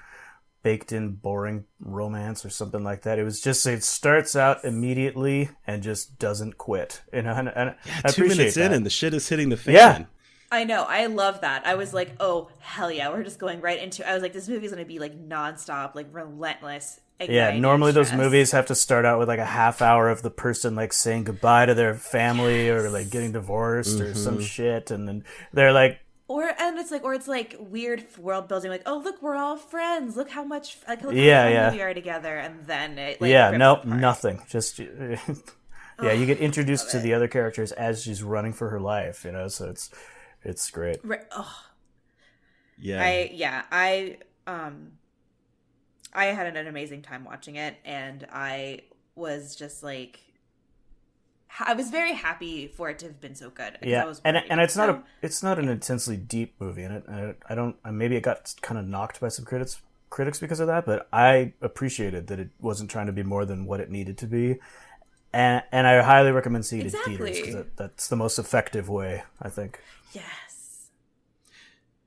baked in boring romance or something like that. It was just, it starts out immediately and just doesn't quit. You know, and I 2 minutes that. in and the shit is hitting the fan. Yeah. I know. I love that. I was like, oh, hell yeah. We're just going right into, I was like, this movie's going to be like nonstop, like relentless. Yeah, normally those movies have to start out with like a half hour of the person like saying goodbye to their family or like getting divorced or some shit. And then they're like, or it's like weird world building, like, oh look, we're all friends. Look how much like look how fun we are together, and then it like nope, nothing. Just yeah, you get introduced to the other characters as she's running for her life, you know. So it's great. Right. Oh. Yeah. I had an amazing time watching it, and I was just like, I was very happy for it to have been so good. Yeah, and it's not an intensely deep movie, and I don't maybe it got kind of knocked by some critics because of that, but I appreciated that it wasn't trying to be more than what it needed to be, and I highly recommend seeing it in theaters because that's the most effective way, I think. Yes.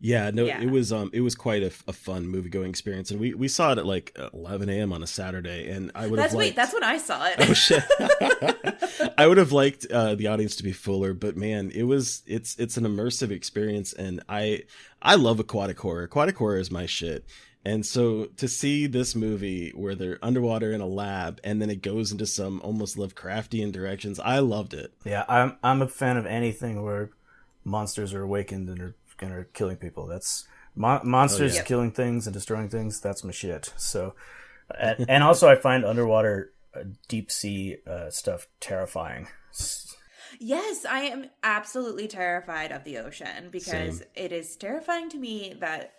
Yeah, no, it was quite a fun movie going experience, and we saw it at like 11 a.m. on a Saturday, and I would have liked... that's when I saw it. Oh shit! I would have liked the audience to be fuller, but man, it's an immersive experience, and I love aquatic horror. Aquatic horror is my shit, and so to see this movie where they're underwater in a lab, and then it goes into some almost Lovecraftian directions, I loved it. Yeah, I'm a fan of anything where monsters are awakened and are killing people. That's monsters killing things and destroying things. That's my shit. So, and also I find underwater deep sea stuff terrifying. Yes, I am absolutely terrified of the ocean because it is terrifying to me that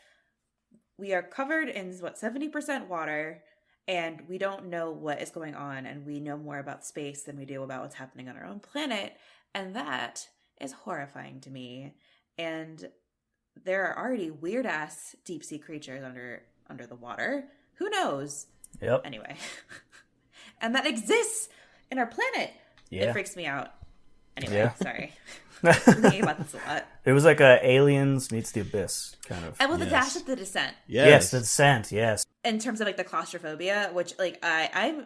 we are covered in 70% water and we don't know what is going on, and we know more about space than we do about what's happening on our own planet, and that is horrifying to me. And there are already weird ass deep sea creatures under the water. Who knows? Yep. Anyway. And that exists in our planet. Yeah. It freaks me out. Anyway, sorry. I'm thinking about this a lot. It was like Aliens meets The Abyss, kind of. And with the dash of The Descent. Yes, The Descent, yes. In terms of like the claustrophobia, which like I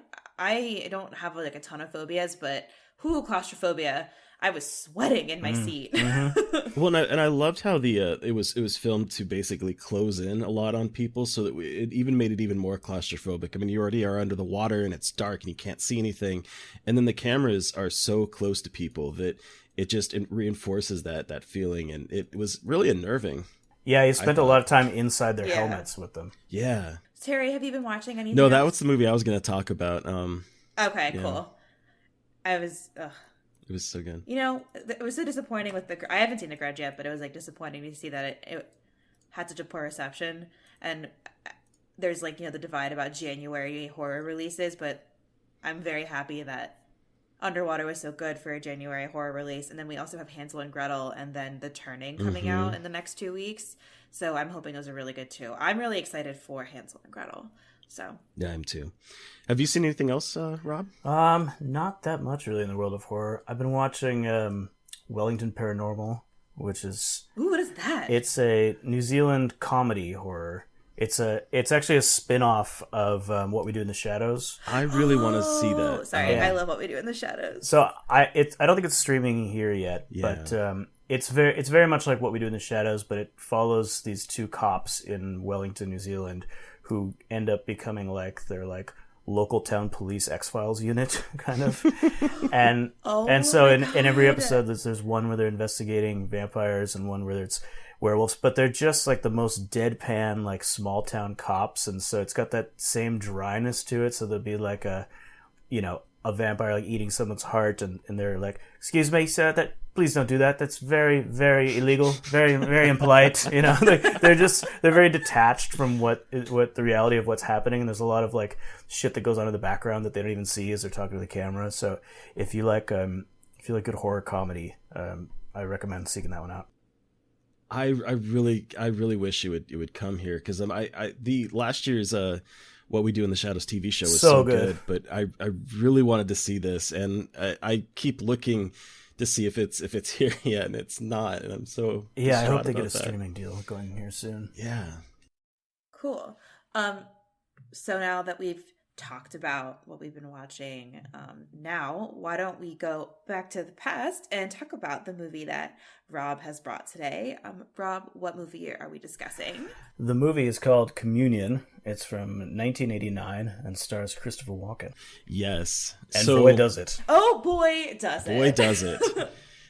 don't have like a ton of phobias, but claustrophobia. I was sweating in my seat. Mm-hmm. Well, and I loved how it was filmed to basically close in a lot on people, so that it even made it even more claustrophobic. I mean, you already are under the water and it's dark and you can't see anything, and then the cameras are so close to people that it reinforces that feeling, and it was really unnerving. Yeah, you spent a lot of time inside their helmets with them. Yeah. Terry, have you been watching anything? No, that was the movie I was going to talk about. Okay, cool. I was. It was so good. You know, it was so disappointing with I haven't seen The Grudge yet, but it was like disappointing to see that it had such a poor reception. And there's like, you know, the divide about January horror releases, but I'm very happy that Underwater was so good for a January horror release. And then we also have Hansel and Gretel and then The Turning coming out in the next 2 weeks. So I'm hoping those are really good too. I'm really excited for Hansel and Gretel. So yeah, I'm too. Have you seen anything else, Rob? Not that much really in the world of horror. I've been watching Wellington Paranormal, which is what is that? It's a New Zealand comedy horror. It's actually a spin-off of What We Do in the Shadows. I really want to see that. Sorry, I love What We Do in the Shadows. So I don't think it's streaming here yet, but it's very much like What We Do in the Shadows, but it follows these two cops in Wellington, New Zealand, who end up becoming like their like local town police X-Files unit, kind of. and so in every episode there's one where they're investigating vampires and one where it's werewolves, but they're just like the most deadpan like small town cops, and so it's got that same dryness to it. So there'll be like a vampire like eating someone's heart, and they're like, "Excuse me, sir, please don't do that. That's very, very illegal, very, very impolite." You know, they're very detached from what the reality of what's happening. And there's a lot of like shit that goes on in the background that they don't even see as they're talking to the camera. So if you like good horror comedy, I recommend seeking that one out. I really wish it would come here, because the last year's What We Do in the Shadows TV show was So so good. good. But I really wanted to see this, and I keep looking to see if it's here yet, and it's not. And I'm so I hope they distraught get a about that. streaming deal going here soon. Yeah. Cool. So now that we've talked about what we've been watching, now why don't we go back to the past and talk about the movie that Rob has brought today? Rob, what movie are we discussing? The movie is called Communion. It's from 1989 and stars Christopher Walken. Yes. And boy, does it. Oh, boy, does it. Boy, does it.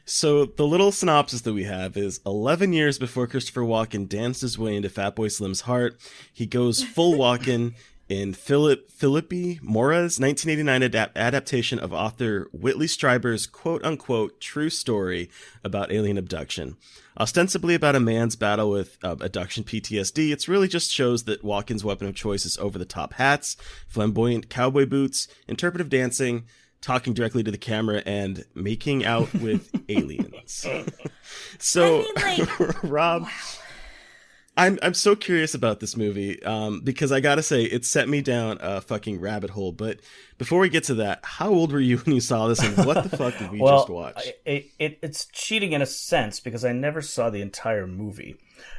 So the little synopsis that we have is 11 years before Christopher Walken danced his way into Fatboy Slim's heart, he goes full Walken in Philippi Mora's 1989 adaptation of author Whitley Strieber's quote-unquote true story about alien abduction. Ostensibly about a man's battle with abduction PTSD, it's really just shows that Walken's weapon of choice is over-the-top hats, flamboyant cowboy boots, interpretive dancing, talking directly to the camera, and making out with aliens. So, I mean, like, Rob... wow. I'm so curious about this movie because I gotta say it set me down a fucking rabbit hole. But before we get to that, how old were you when you saw this, and what the fuck did we just watch? It's cheating in a sense because I never saw the entire movie.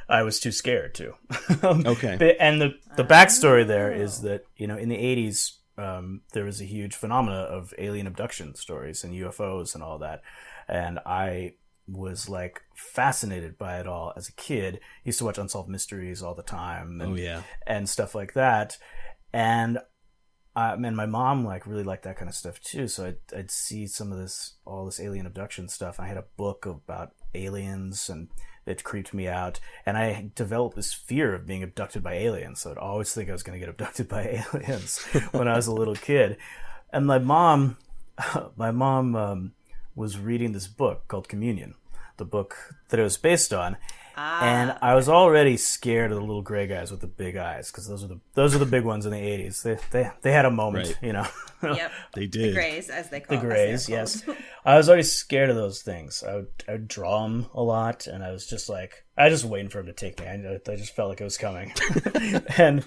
I was too scared to. Okay. And the backstory there is that, you know, in the 80s, there was a huge phenomena of alien abduction stories and UFOs and all that, and I was like fascinated by it all as a kid. Used to watch Unsolved Mysteries all the time and stuff like that. And my mom like really liked that kind of stuff too. So I'd see all this alien abduction stuff. I had a book about aliens and it creeped me out. And I developed this fear of being abducted by aliens. So I'd always think I was going to get abducted by aliens when I was a little kid. And my mom was reading this book called Communion, the book that it was based on, and I was already scared of the little gray guys with the big eyes because those are the big ones in the 80s. They had a moment, right. You know. Yep. They did. The Greys, as they call the Greys. Yes, I was already scared of those things. I would draw them a lot, and I was just like, I was just waiting for him to take me. I just felt like it was coming, and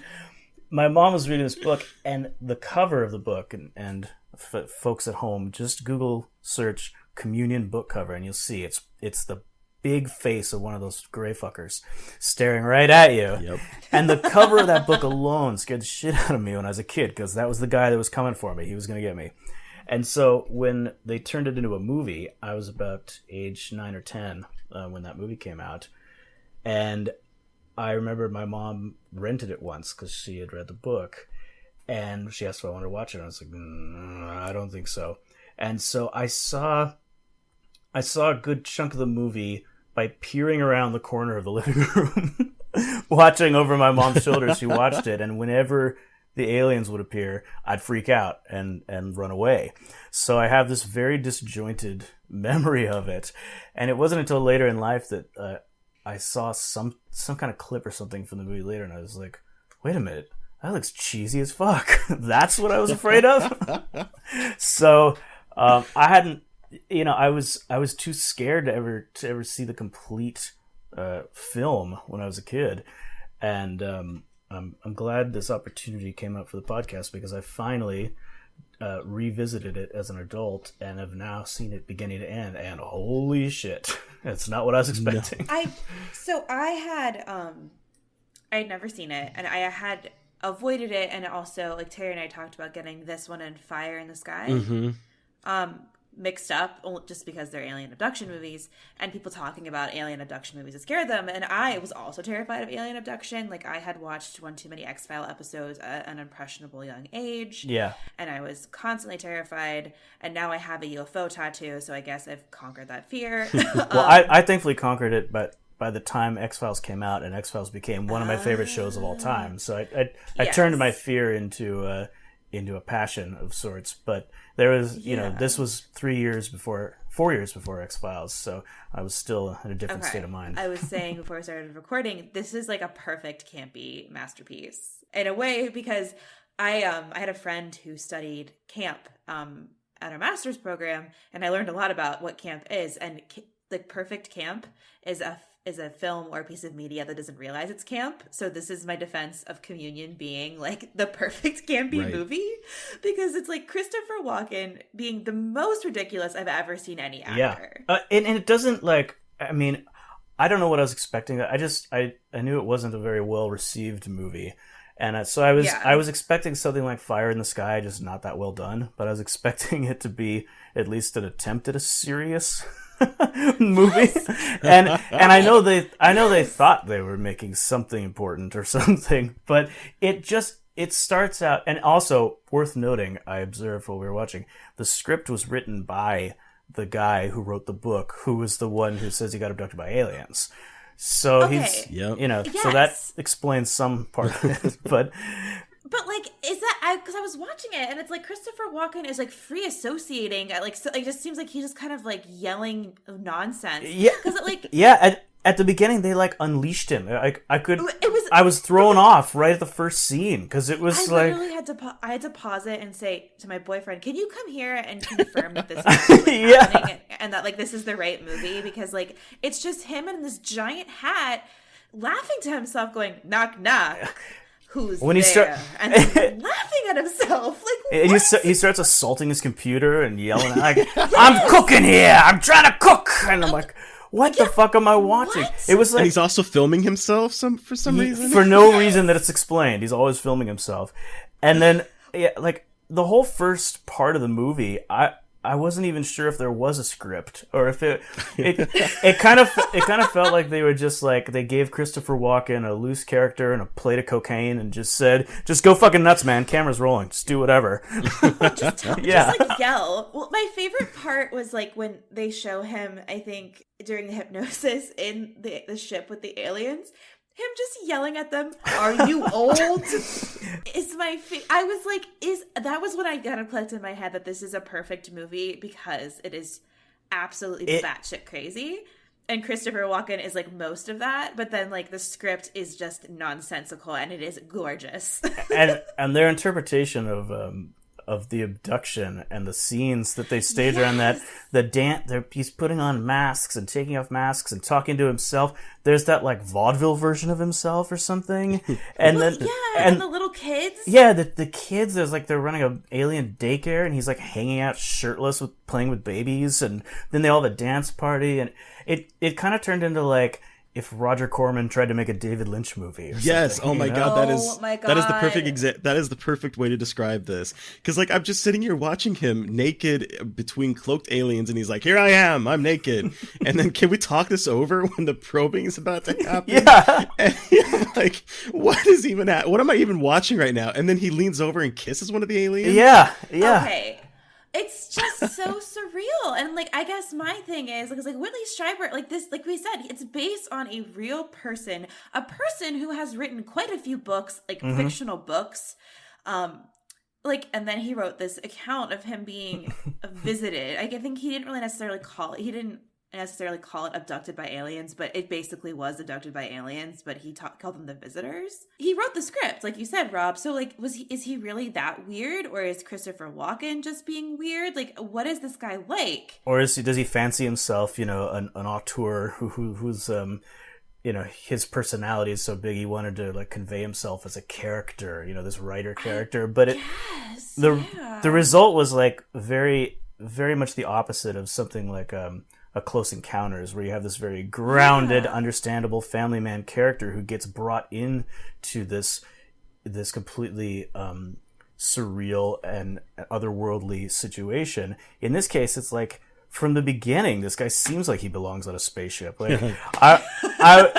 my mom was reading this book, and the cover of the book, and folks at home, just Google search Communion book cover, and you'll see it's the big face of one of those gray fuckers staring right at you. Yep. And the cover of that book alone scared the shit out of me when I was a kid, because that was the guy that was coming for me. He was going to get me. And so when they turned it into a movie, I was about age 9 or 10 when that movie came out. And I remember my mom rented it once because she had read the book. And she asked if I wanted to watch it. And I was like, I don't think so. And so I saw a good chunk of the movie by peering around the corner of the living room, watching over my mom's shoulder. She watched it, and whenever the aliens would appear, I'd freak out and run away. So I have this very disjointed memory of it. And it wasn't until later in life that I saw some kind of clip or something from the movie later, and I was like, wait a minute. That looks cheesy as fuck. That's what I was afraid of. So I hadn't, you know, I was too scared to ever see the complete film when I was a kid, and I'm glad this opportunity came up for the podcast because I finally revisited it as an adult and have now seen it beginning to end. And holy shit, it's not what I was expecting. No. I had never seen it, and I had avoided it, and also like Terry and I talked about getting this one and Fire in the Sky mixed up just because they're alien abduction movies, and people talking about alien abduction movies that scared them. And I was also terrified of alien abduction. Like, I had watched one too many X-File episodes at an impressionable young age. Yeah. And I was constantly terrified, and now I have a UFO tattoo, so I guess I've conquered that fear. Well, I thankfully conquered it, but by the time X-Files came out, and X-Files became one of my favorite shows of all time. So I turned my fear into a passion of sorts. But there was, you know, this was 4 years before X-Files, so I was still in a different state of mind. I was saying before we started recording, this is like a perfect campy masterpiece in a way, because I had a friend who studied camp at our master's program, and I learned a lot about what camp is, and like perfect camp is a film or a piece of media that doesn't realize it's camp. So this is my defense of Communion being like the perfect campy movie, because it's like Christopher Walken being the most ridiculous I've ever seen any actor. Yeah, and it doesn't like. I mean, I don't know what I was expecting. I knew it wasn't a very well received movie. And so I was expecting something like Fire in the Sky, just not that well done. But I was expecting it to be at least an attempt at a serious movie. And I know they thought they were making something important or something, but it starts out. And also worth noting, I observed while we were watching, the script was written by the guy who wrote the book, who was the one who says he got abducted by aliens. So he's, so that explains some part of it, but like, is that, because I was watching it and it's like Christopher Walken is like free associating, like, so it just seems like he's just kind of like yelling nonsense. Yeah. Because like, at the beginning they like unleashed him. I was thrown off right at the first scene because it was I like literally had to pause it and say to my boyfriend, "Can you come here and confirm that this is really happening and that like this is the right movie?" Because like it's just him in this giant hat laughing to himself, going knock knock. Who's when there? And then laughing at himself. Like, and he starts assaulting his computer and yelling like, "I'm cooking here! I'm trying to cook!" And I'm like, what the fuck am I watching? What? It was like, and he's also filming himself for some reason. For no reason that it's explained. He's always filming himself. And then, like, the whole first part of the movie, I wasn't even sure if there was a script or if it kind of felt like they were just like, they gave Christopher Walken a loose character and a plate of cocaine and just said, just go fucking nuts, man. Camera's rolling. Just do whatever. just like yell. Well, my favorite part was like when they show him, I think during the hypnosis in the ship with the aliens, him just yelling at them, "Are you old?" is my I was like, that was when I kind of clicked in my head that this is a perfect movie because it is absolutely batshit crazy. And Christopher Walken is like most of that, but then like the script is just nonsensical and it is gorgeous. and their interpretation of the abduction and the scenes that they stage around that, the dance, he's putting on masks and taking off masks and talking to himself. There's that like vaudeville version of himself or something, and and the little kids. Yeah, the kids. There's like they're running an alien daycare, and he's like hanging out shirtless playing with babies, and then they all have a dance party, and it kind of turned into like if Roger Corman tried to make a David Lynch movie or yes, something. oh my god, that is the perfect that is the perfect way to describe this. Because like I'm just sitting here watching him naked between cloaked aliens, and he's like, "Here I am, I'm naked." And then can we talk this over when the probing is about to happen? Yeah. And I'm like, what am I even watching right now? And then he leans over and kisses one of the aliens. Yeah. Okay. It's just so surreal. And like, I guess my thing is because like Whitley Strieber, like this, like we said, it's based on a real person, a person who has written quite a few books, like fictional books. Like, and then he wrote this account of him being visited. I think he didn't necessarily call it abducted by aliens, but it basically was abducted by aliens, but he called them the visitors. He wrote the script, like you said, Rob. So like, is he really that weird, or is Christopher Walken just being weird? Like, what is this guy like? Or does he fancy himself, an auteur who's his personality is so big he wanted to like convey himself as a character, this writer character, but the result was like very, very much the opposite of something like a Close Encounters, where you have this very grounded, understandable family man character who gets brought into this completely surreal and otherworldly situation. In this case, it's like from the beginning, this guy seems like he belongs on a spaceship. Like I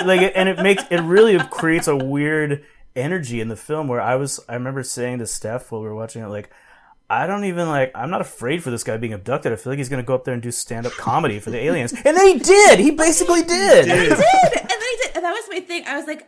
like, and it really creates a weird energy in the film where I remember saying to Steph while we were watching it, like, I'm not afraid for this guy being abducted. I feel like he's going to go up there and do stand-up comedy for the aliens. And then he did! He basically did! And then he did! And that was my thing. I was like,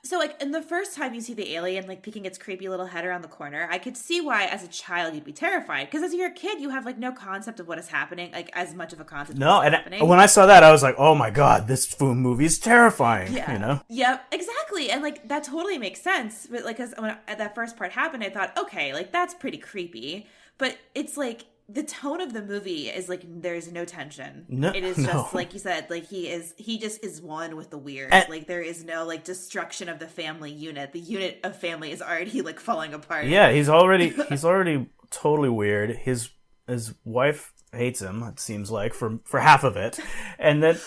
so like in the first time you see the alien like peeking its creepy little head around the corner, I could see why as a child you'd be terrified, because as you're a kid you have like no concept of what is happening, like as much of a concept of what's happening. When I saw that I was like, oh my god, this movie is terrifying. Yep, exactly. And like that totally makes sense, but like, because when that first part happened I thought, okay, like that's pretty creepy, but it's like the tone of the movie is like there's no tension. No, it is just like you said, like he just is one with the weird. Like there is no like destruction of the family unit. The unit of family is already like falling apart. Yeah, he's already totally weird. His wife hates him, it seems like, for half of it. And then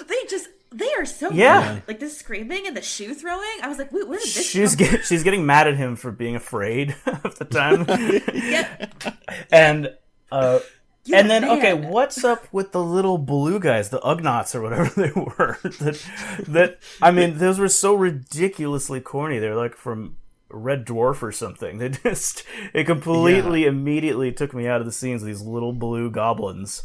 they are so weird. Like the screaming and the shoe throwing. I was like, wait, where did this she's getting mad at him for being afraid of the time. Yeah. And and then, okay, what's up with the little blue guys, the Ugnaughts or whatever they were? that I mean, those were so ridiculously corny. They're like from Red Dwarf or something. It completely immediately took me out of the scenes of these little blue goblins,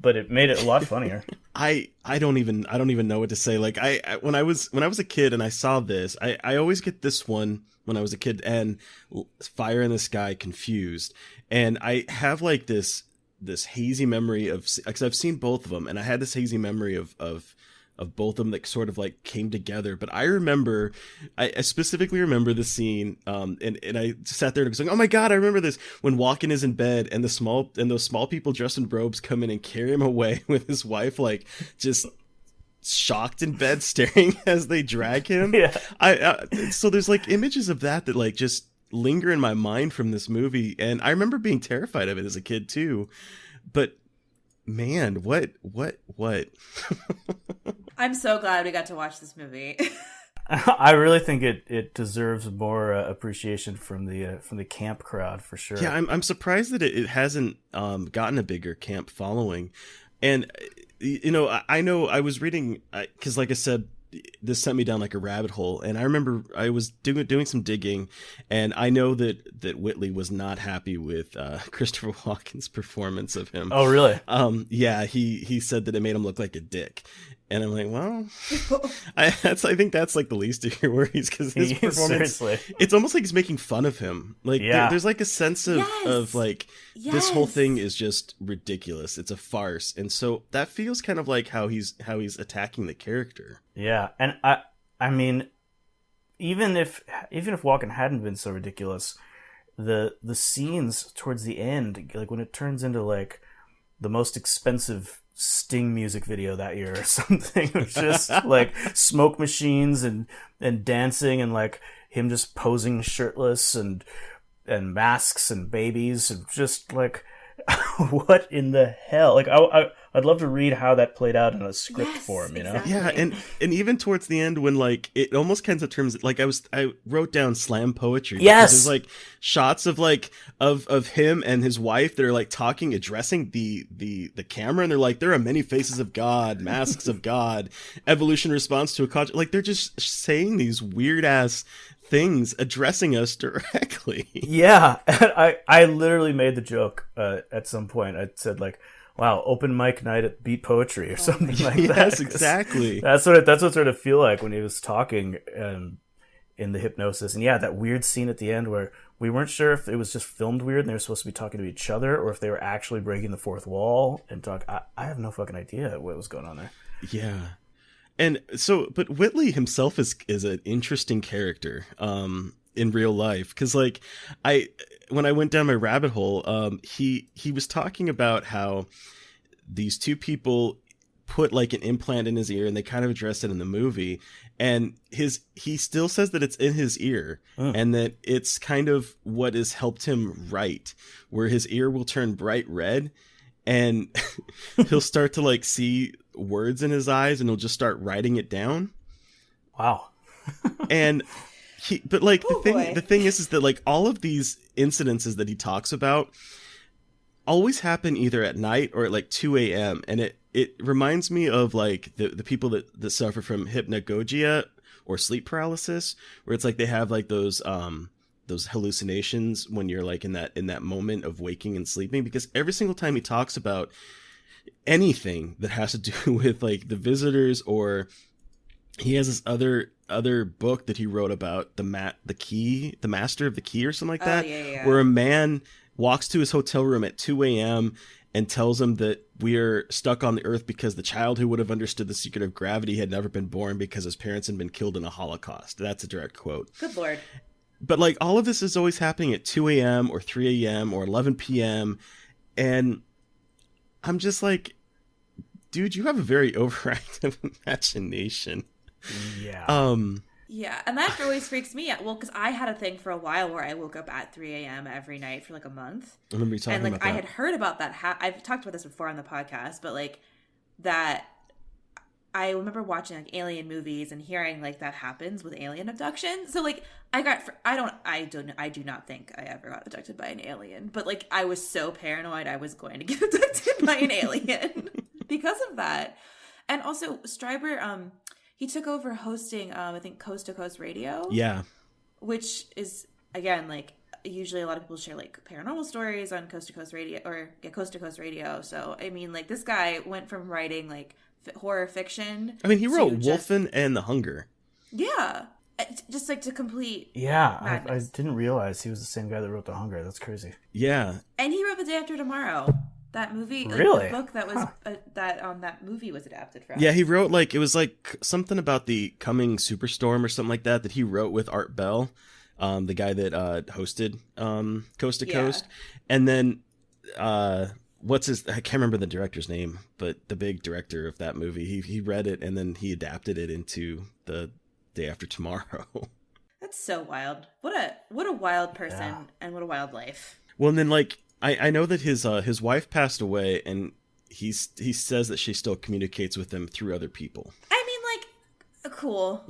but it made it a lot funnier. I don't even know what to say. Like when I was a kid and I saw this, I always get this one when I was a kid and Fire in the Sky confused, and I have like this hazy memory of, because I've seen both of them, and I had this hazy memory of both of them that sort of like came together. But I specifically remember the scene, and I sat there and was like, oh my god, I remember this, when Walken is in bed and those small people dressed in robes come in and carry him away with his wife, like just shocked in bed, staring as they drag him. Yeah. So there's like images of that like just linger in my mind from this movie, and I remember being terrified of it as a kid too. But man, what? I'm so glad we got to watch this movie. I really think it deserves more appreciation from the camp crowd for sure. Yeah, I'm surprised that it hasn't gotten a bigger camp following. And I know I was reading, because like I said, this sent me down like a rabbit hole, and I remember I was doing some digging, and I know that Whitley was not happy with Christopher Walken's performance of him. Oh, really? Yeah, he said that it made him look like a dick. And I'm like, well, I think that's like the least of your worries, because his performance, seriously, it's almost like he's making fun of him. Like there's like a sense of like, this whole thing is just ridiculous. It's a farce. And so that feels kind of like how he's attacking the character. Yeah. And I mean, even if Walken hadn't been so ridiculous, the scenes towards the end, like when it turns into like the most expensive Sting music video that year or something, it was just like smoke machines and dancing and like him just posing shirtless and masks and babies and just like what in the hell? Like I'd love to read how that played out in a script form, you know? Exactly. Yeah, and even towards the end when like it almost kinds of terms, like I wrote down slam poetry. Yes. There's like shots of like of him and his wife that are like talking, addressing the camera, and they're like, there are many faces of God, masks of God, evolution response to a culture. Like they're just saying these weird ass things addressing us directly. Yeah, I literally made the joke at some point. I said like, wow, open mic night at Beat Poetry or something like that. Yes, exactly. That's what it sort of feel like when he was talking in the hypnosis. And yeah, that weird scene at the end where we weren't sure if it was just filmed weird and they were supposed to be talking to each other, or if they were actually breaking the fourth wall and talk. I have no fucking idea what was going on there. Yeah. And so, but Whitley himself is an interesting character in real life, because like when I went down my rabbit hole, he was talking about how these two people put like an implant in his ear, and they kind of addressed it in the movie, and he still says that it's in his ear, and that it's kind of what has helped him write, where his ear will turn bright red, and he'll start to like see words in his eyes, and he'll just start writing it down. Wow. And but like the thing is that like all of these incidences that he talks about always happen either at night or at like 2 a.m. And it reminds me of like the people that suffer from hypnagogia or sleep paralysis, where it's like they have like those hallucinations when you're like in that moment of waking and sleeping, because every single time he talks about anything that has to do with like the visitors, or he has this other book that he wrote about the master of the key or something like that, where a man walks to his hotel room at 2 a.m. and tells him that we are stuck on the earth because the child who would have understood the secret of gravity had never been born because his parents had been killed in a Holocaust. That's a direct quote. Good Lord. But like all of this is always happening at 2 a.m. or 3 a.m. or 11 p.m. And I'm just like, dude, you have a very overactive imagination. Yeah. Yeah, and that always freaks me out. Well, because I had a thing for a while where I woke up at 3 a.m. every night for like a month. I remember you talking and like about that. I had heard about that. I've talked about this before on the podcast, but like that, I remember watching like alien movies and hearing like that happens with alien abduction. So like I do not think I ever got abducted by an alien, but like I was so paranoid I was going to get abducted by an alien because of that. And also Stryber, he took over hosting, I think, Coast to Coast Radio. Yeah. Which is, again, like, usually a lot of people share, like, paranormal stories on Coast to Coast Radio, Coast to Coast Radio. So, I mean, like, this guy went from writing, like, horror fiction. I mean, he wrote Wolfen and The Hunger. Yeah. Just, like, to complete Yeah, I didn't realize he was the same guy that wrote The Hunger. That's crazy. Yeah. And he wrote The Day After Tomorrow. That movie, really? Like, the book that was that movie was adapted from. Yeah, he wrote it was like something about the coming superstorm or something like that he wrote with Art Bell, the guy that hosted Coast to Coast, and then I can't remember the director's name, but the big director of that movie, he read it and then he adapted it into The Day After Tomorrow. That's so wild. What a wild person and what a wild life. Well, and then like. I know that his wife passed away, and he says that she still communicates with him through other people. I mean, like, cool.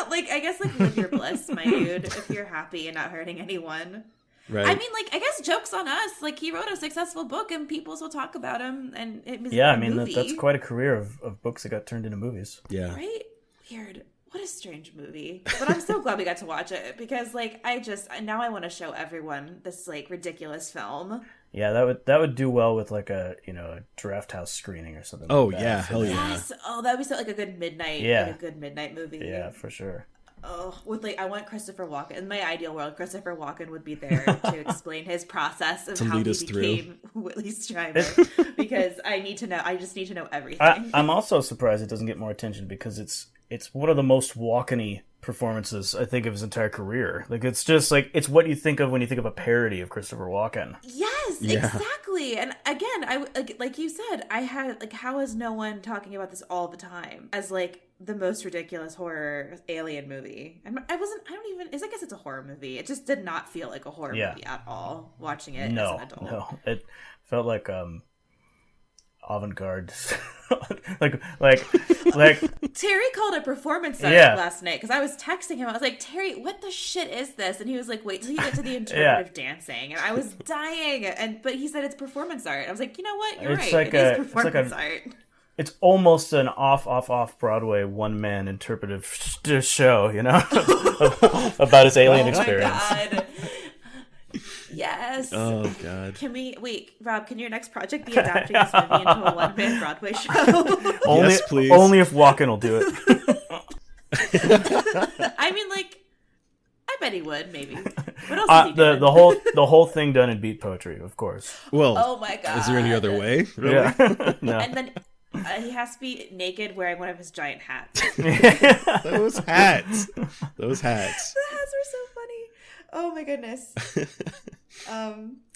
Like, I guess, like, live your bliss, my dude, if you're happy and not hurting anyone. Right. I mean, like, I guess joke's on us. Like, he wrote a successful book, and people still talk about him, and it was I a mean, movie. that's quite a career of books that got turned into movies. Yeah. Right? Weird. What a strange movie. But I'm so glad we got to watch it, because, like, now I want to show everyone this, like, ridiculous film. Yeah, that would do well with like a draft house screening or something. Oh like that. yeah, hell yeah. Yes. Oh, that would be so like a good midnight. Yeah. Like a good midnight movie. Yeah, for sure. Oh, with like I want Christopher Walken. In my ideal world, Christopher Walken would be there to explain his process of how he became Whitley Strieber. Because I need to know. I just need to know everything. I'm also surprised it doesn't get more attention because it's one of the most Walken-y performances I think of his entire career. Like it's just like it's what you think of when you think of a parody of Christopher Walken. Yes, exactly. And again, I like you said, I had like how is no one talking about this all the time as like the most ridiculous horror alien movie? I guess it's a horror movie. It just did not feel like a horror movie at all watching it as an adult. No, it felt like avant-garde. like Terry called it performance art last night because I was texting him. I was like, Terry, what the shit is this? And he was like, wait till you get to the interpretive dancing. And I was dying. But he said it's performance art. I was like, you know what? You're right. It is performance art. It's almost an off Broadway one-man interpretive show, you know, about his alien experience. My God. Yes. Oh God. Rob, can your next project be adapting this movie into a one-man Broadway show? Yes, please. Only if Walken will do it. I mean, like, I bet he would, maybe. What else is he doing? the whole thing done in beat poetry, of course. Well, oh my God. Is there any other way? Really? Yeah. No. And then he has to be naked wearing one of his giant hats. Those hats. The hats were so funny. Oh my goodness.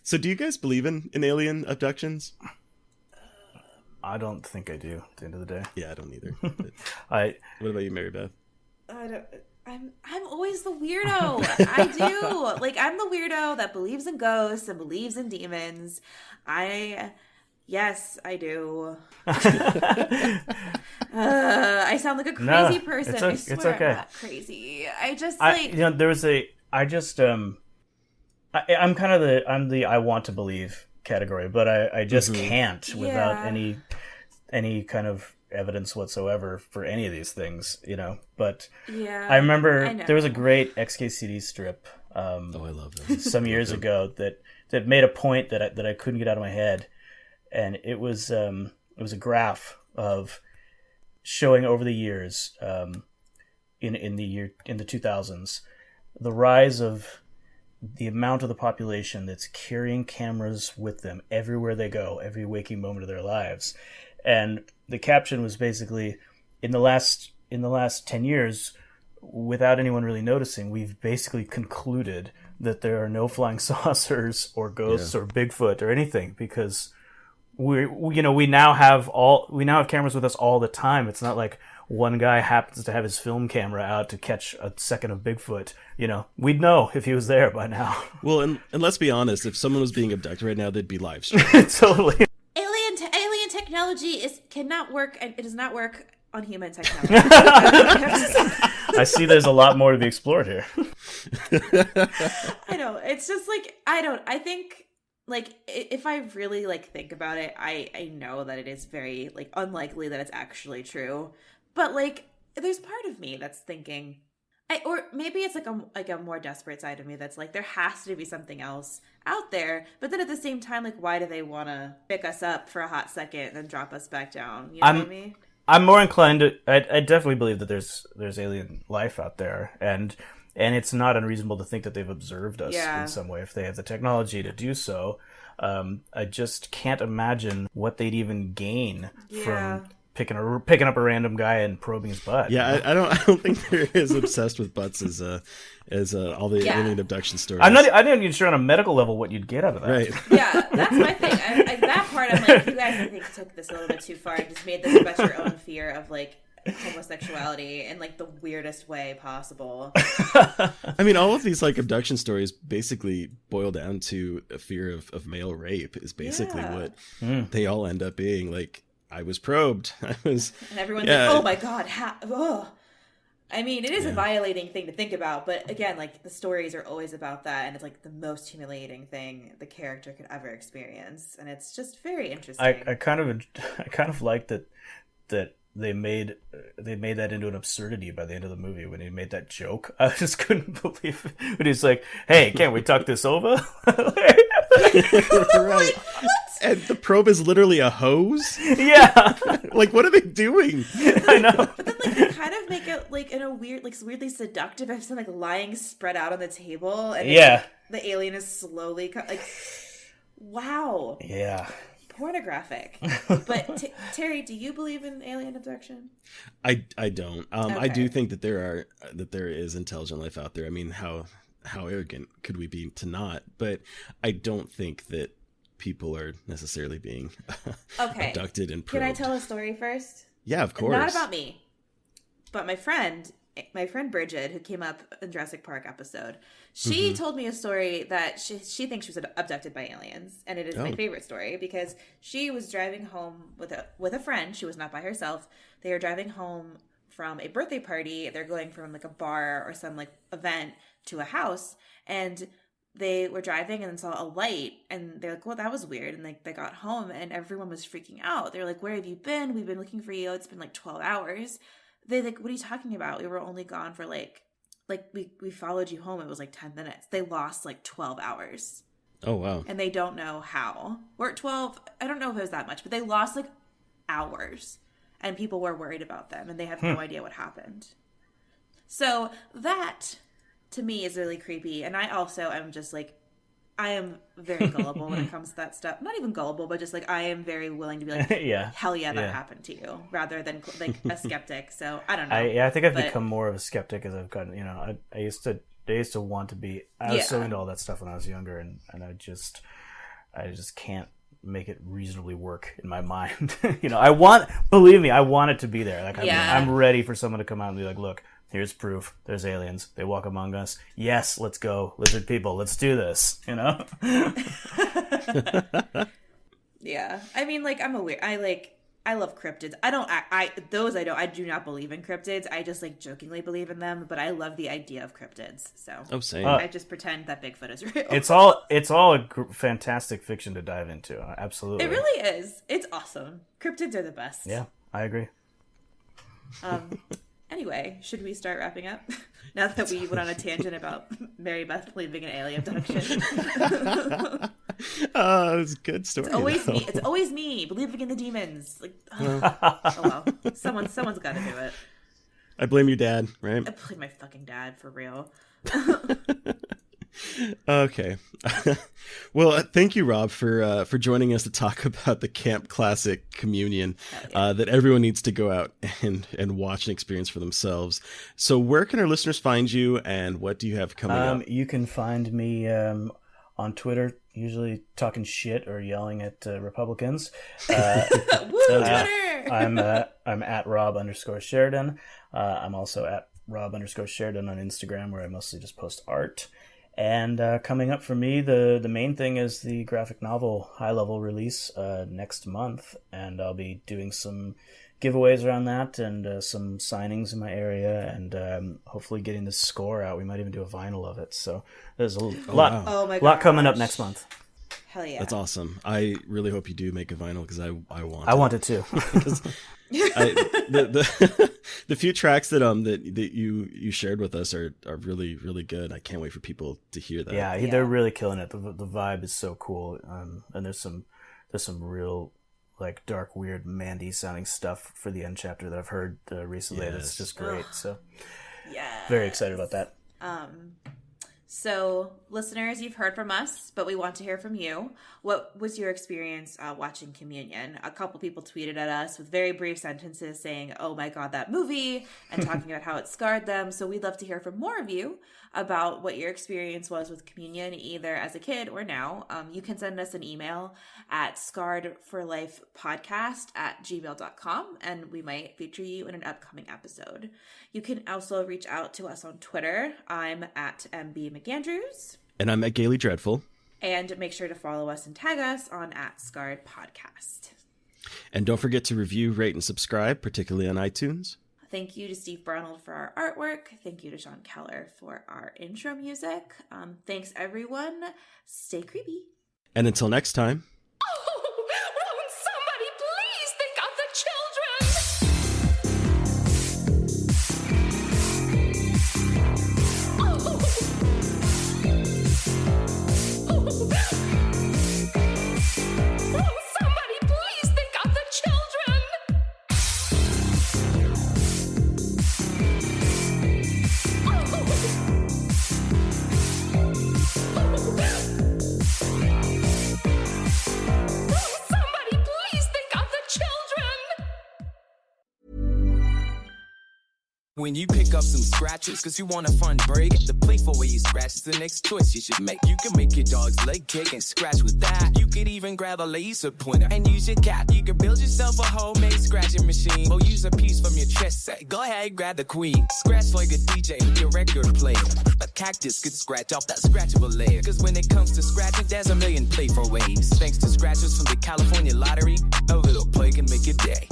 So do you guys believe in alien abductions? I don't think I do at the end of the day. Yeah, I don't either. What about you, Mary Beth? I'm always the weirdo. I do. Like, I'm the weirdo that believes in ghosts and believes in demons. Yes, I do. I sound like a crazy person. I swear it's okay. I'm not crazy. I just like... I'm kind of I'm the I want to believe category, but I just can't without any kind of evidence whatsoever for any of these things, you know. But I remember there was a great XKCD strip. I love that. Some years ago that made a point that I couldn't get out of my head, and it was a graph of showing over the years in the 2000s the rise of the amount of the population that's carrying cameras with them everywhere they go, every waking moment of their lives. And the caption was basically, in the last 10 years, without anyone really noticing, we've basically concluded that there are no flying saucers or ghosts or Bigfoot or anything, because we now have cameras with us all the time. It's not like one guy happens to have his film camera out to catch a second of Bigfoot. We'd know if he was there by now. Well, and let's be honest, if someone was being abducted right now, they'd be live streaming. Totally. Alien technology cannot work, and it does not work on human technology. I see there's a lot more to be explored here. I know. It's just like, I think, like, if I really, like, think about it, I know that it is very, like, unlikely that it's actually true. But, like, there's part of me that's thinking, or maybe it's like a more desperate side of me that's like, there has to be something else out there. But then at the same time, like, why do they want to pick us up for a hot second and then drop us back down? You know what I mean? I'm more inclined to. I definitely believe that there's alien life out there, and it's not unreasonable to think that they've observed us in some way if they have the technology to do so. I just can't imagine what they'd even gain from picking up a random guy and probing his butt. Yeah, I don't think they're as obsessed with butts as all the alien abduction stories. I'm not even sure on a medical level what you'd get out of that. Right. Yeah, that's my thing. That part, I'm like, you guys, I think, took this a little bit too far and just made this about your own fear of, like, homosexuality in, like, the weirdest way possible. I mean, all of these, like, abduction stories basically boil down to a fear of male rape is basically what they all end up being. Like, I was probed. And everyone's like, oh my God, I mean, it is a violating thing to think about, but again, like, the stories are always about that, and it's like the most humiliating thing the character could ever experience, and it's just very interesting. I kind of like that they made that into an absurdity by the end of the movie when he made that joke. I just couldn't believe it. But he's like, "Hey, can't we talk this over?" Right. And the probe is literally a hose? Yeah. Like, what are they doing? I know. But then, like, they kind of make it, like, in a weird, like, weirdly seductive, have something, like, lying spread out on the table, and the alien is slowly, like, wow. Yeah. Pornographic. But, Terry, do you believe in alien abduction? I don't. Okay. I do think that there is intelligent life out there. I mean, how arrogant could we be to not? But I don't think that people are necessarily being abducted and probed. Can I tell a story first? Yeah, of course. Not about me, but my friend Bridget, who came up in Jurassic Park episode, she told me a story that she thinks she was abducted by aliens, and it is my favorite story because she was driving home with a friend. She was not by herself. They were driving home from a birthday party. They're going from, like, a bar or some, like, event to a house, and they were driving and then saw a light, and they're like, well, that was weird. And, like, they got home and everyone was freaking out. They're like, where have you been? We've been looking for you. It's been like 12 hours. They're like, what are you talking about? We were only gone for like we followed you home. It was like 10 minutes. They lost like 12 hours. Oh, wow. And they don't know how. We're at 12. I don't know if it was that much, but they lost like hours, and people were worried about them, and they have no idea what happened. So that, to me, is really creepy. And I also am just like, I am very gullible when it comes to that stuff. Not even gullible, but just like, I am very willing to be like, hell yeah, that happened to you, rather than like a skeptic. So I don't know. I think I've become more of a skeptic as I've gotten, I used to want to be, I was so into all that stuff when I was younger, and I just can't make it reasonably work in my mind. Believe me, I want it to be there. Like, I'm ready for someone to come out and be like, look, here's proof. There's aliens. They walk among us. Yes, let's go. Lizard people, let's do this. Yeah. I mean, like, I'm aware. I love cryptids. I do not believe in cryptids. I just, like, jokingly believe in them, but I love the idea of cryptids. So same. I just pretend that Bigfoot is real. It's all a fantastic fiction to dive into. Absolutely. It really is. It's awesome. Cryptids are the best. Yeah, I agree. Anyway, should we start wrapping up? Now that we went on a tangent about Mary Beth believing in alien abduction. It's a good story. It's always me. It's always me believing in the demons. Like, oh well, someone's got to do it. I blame your dad, right? I blame my fucking dad, for real. Okay. Well, thank you, Rob, for joining us to talk about the Camp Classic Communion that everyone needs to go out and watch and experience for themselves. So where can our listeners find you, and what do you have coming up? You can find me on Twitter, usually talking shit or yelling at Republicans. Woo, Twitter! I'm at Rob_Sheridan. I'm also at Rob_Sheridan on Instagram, where I mostly just post art. And coming up for me, the main thing is the graphic novel high-level release next month, and I'll be doing some giveaways around that and some signings in my area, and hopefully getting the score out. We might even do a vinyl of it. So there's a lot coming up next month. Hell yeah. That's awesome. I really hope you do make a vinyl because I want it too. The few tracks that you shared with us are really, really good. I can't wait for people to hear that. Yeah, they're really killing it. The vibe is so cool, and there's some real like dark, weird, Mandy sounding stuff for the end chapter that I've heard recently. Yes. That's just great. So yeah, very excited about that. So, listeners, you've heard from us, but we want to hear from you. What was your experience watching Communion? A couple people tweeted at us with very brief sentences saying, oh my God, that movie, and talking about how it scarred them. So we'd love to hear from more of you about what your experience was with Communion, either as a kid or now. You can send us an email at scarredforlifepodcast@gmail.com, and we might feature you in an upcoming episode. You can also reach out to us on Twitter. I'm at MB McAndrews. And I'm at Gaily Dreadful. And make sure to follow us and tag us on @ScarredPodcast. And don't forget to review, rate, and subscribe, particularly on iTunes. Thank you to Steve Barnold for our artwork. Thank you to Sean Keller for our intro music. Thanks, everyone. Stay creepy. And until next time. Oh, won't somebody please think of the children? Won't somebody please think of the children? Somebody please think of the children. When you pick up some scratches, cause you want a fun break, the playful way you scratch is the next choice you should make. You can make your dog's leg kick and scratch with that. You could even grab a laser pointer and use your cat. You can build yourself a homemade scratching machine, or use a piece from your chess set. Go ahead, grab the queen. Scratch like a DJ with your record player. A cactus could scratch off that scratchable layer. Cause when it comes to scratching, there's a million playful ways. Thanks to scratchers from the California Lottery, a little play can make your day.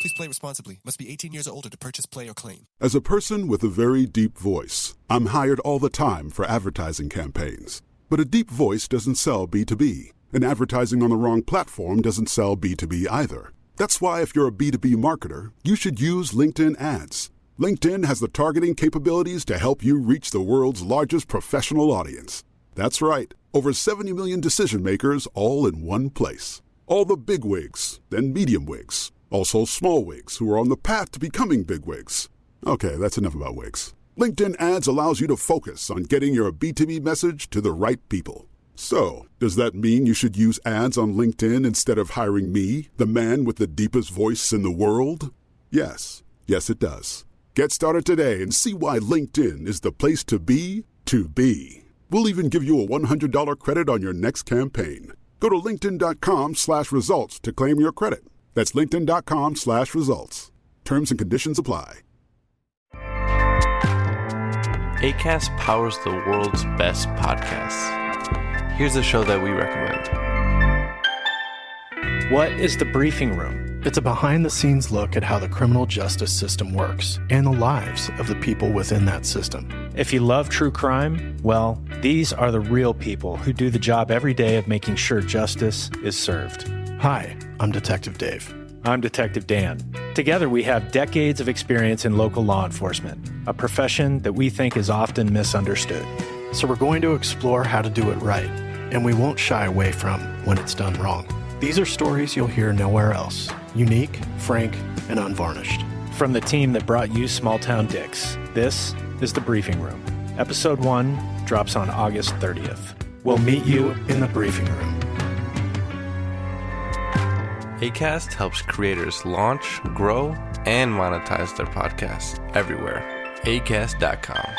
Please play responsibly. Must be 18 years or older to purchase, play, or claim. As a person with a very deep voice, I'm hired all the time for advertising campaigns. But a deep voice doesn't sell B2B, and advertising on the wrong platform doesn't sell B2B either. That's why if you're a B2B marketer, you should use LinkedIn ads. LinkedIn has the targeting capabilities to help you reach the world's largest professional audience. That's right, over 70 million decision makers all in one place. All the big wigs, then medium wigs. Also small wigs who are on the path to becoming big wigs. Okay, that's enough about wigs. LinkedIn ads allows you to focus on getting your B2B message to the right people. So, does that mean you should use ads on LinkedIn instead of hiring me, the man with the deepest voice in the world? Yes. Yes, it does. Get started today and see why LinkedIn is the place to be to be. We'll even give you a $100 credit on your next campaign. Go to linkedin.com/results to claim your credit. That's linkedin.com/results. Terms and conditions apply. Acast powers the world's best podcasts. Here's a show that we recommend. What is The Briefing Room? It's a behind-the-scenes look at how the criminal justice system works and the lives of the people within that system. If you love true crime, well, these are the real people who do the job every day of making sure justice is served. Hi, I'm Detective Dave. I'm Detective Dan. Together we have decades of experience in local law enforcement, a profession that we think is often misunderstood. So we're going to explore how to do it right, and we won't shy away from when it's done wrong. These are stories you'll hear nowhere else. Unique, frank, and unvarnished. From the team that brought you Small Town Dicks, this is The Briefing Room. Episode 1 drops on August 30th. We'll meet you in the briefing room. Acast helps creators launch, grow, and monetize their podcasts everywhere. Acast.com.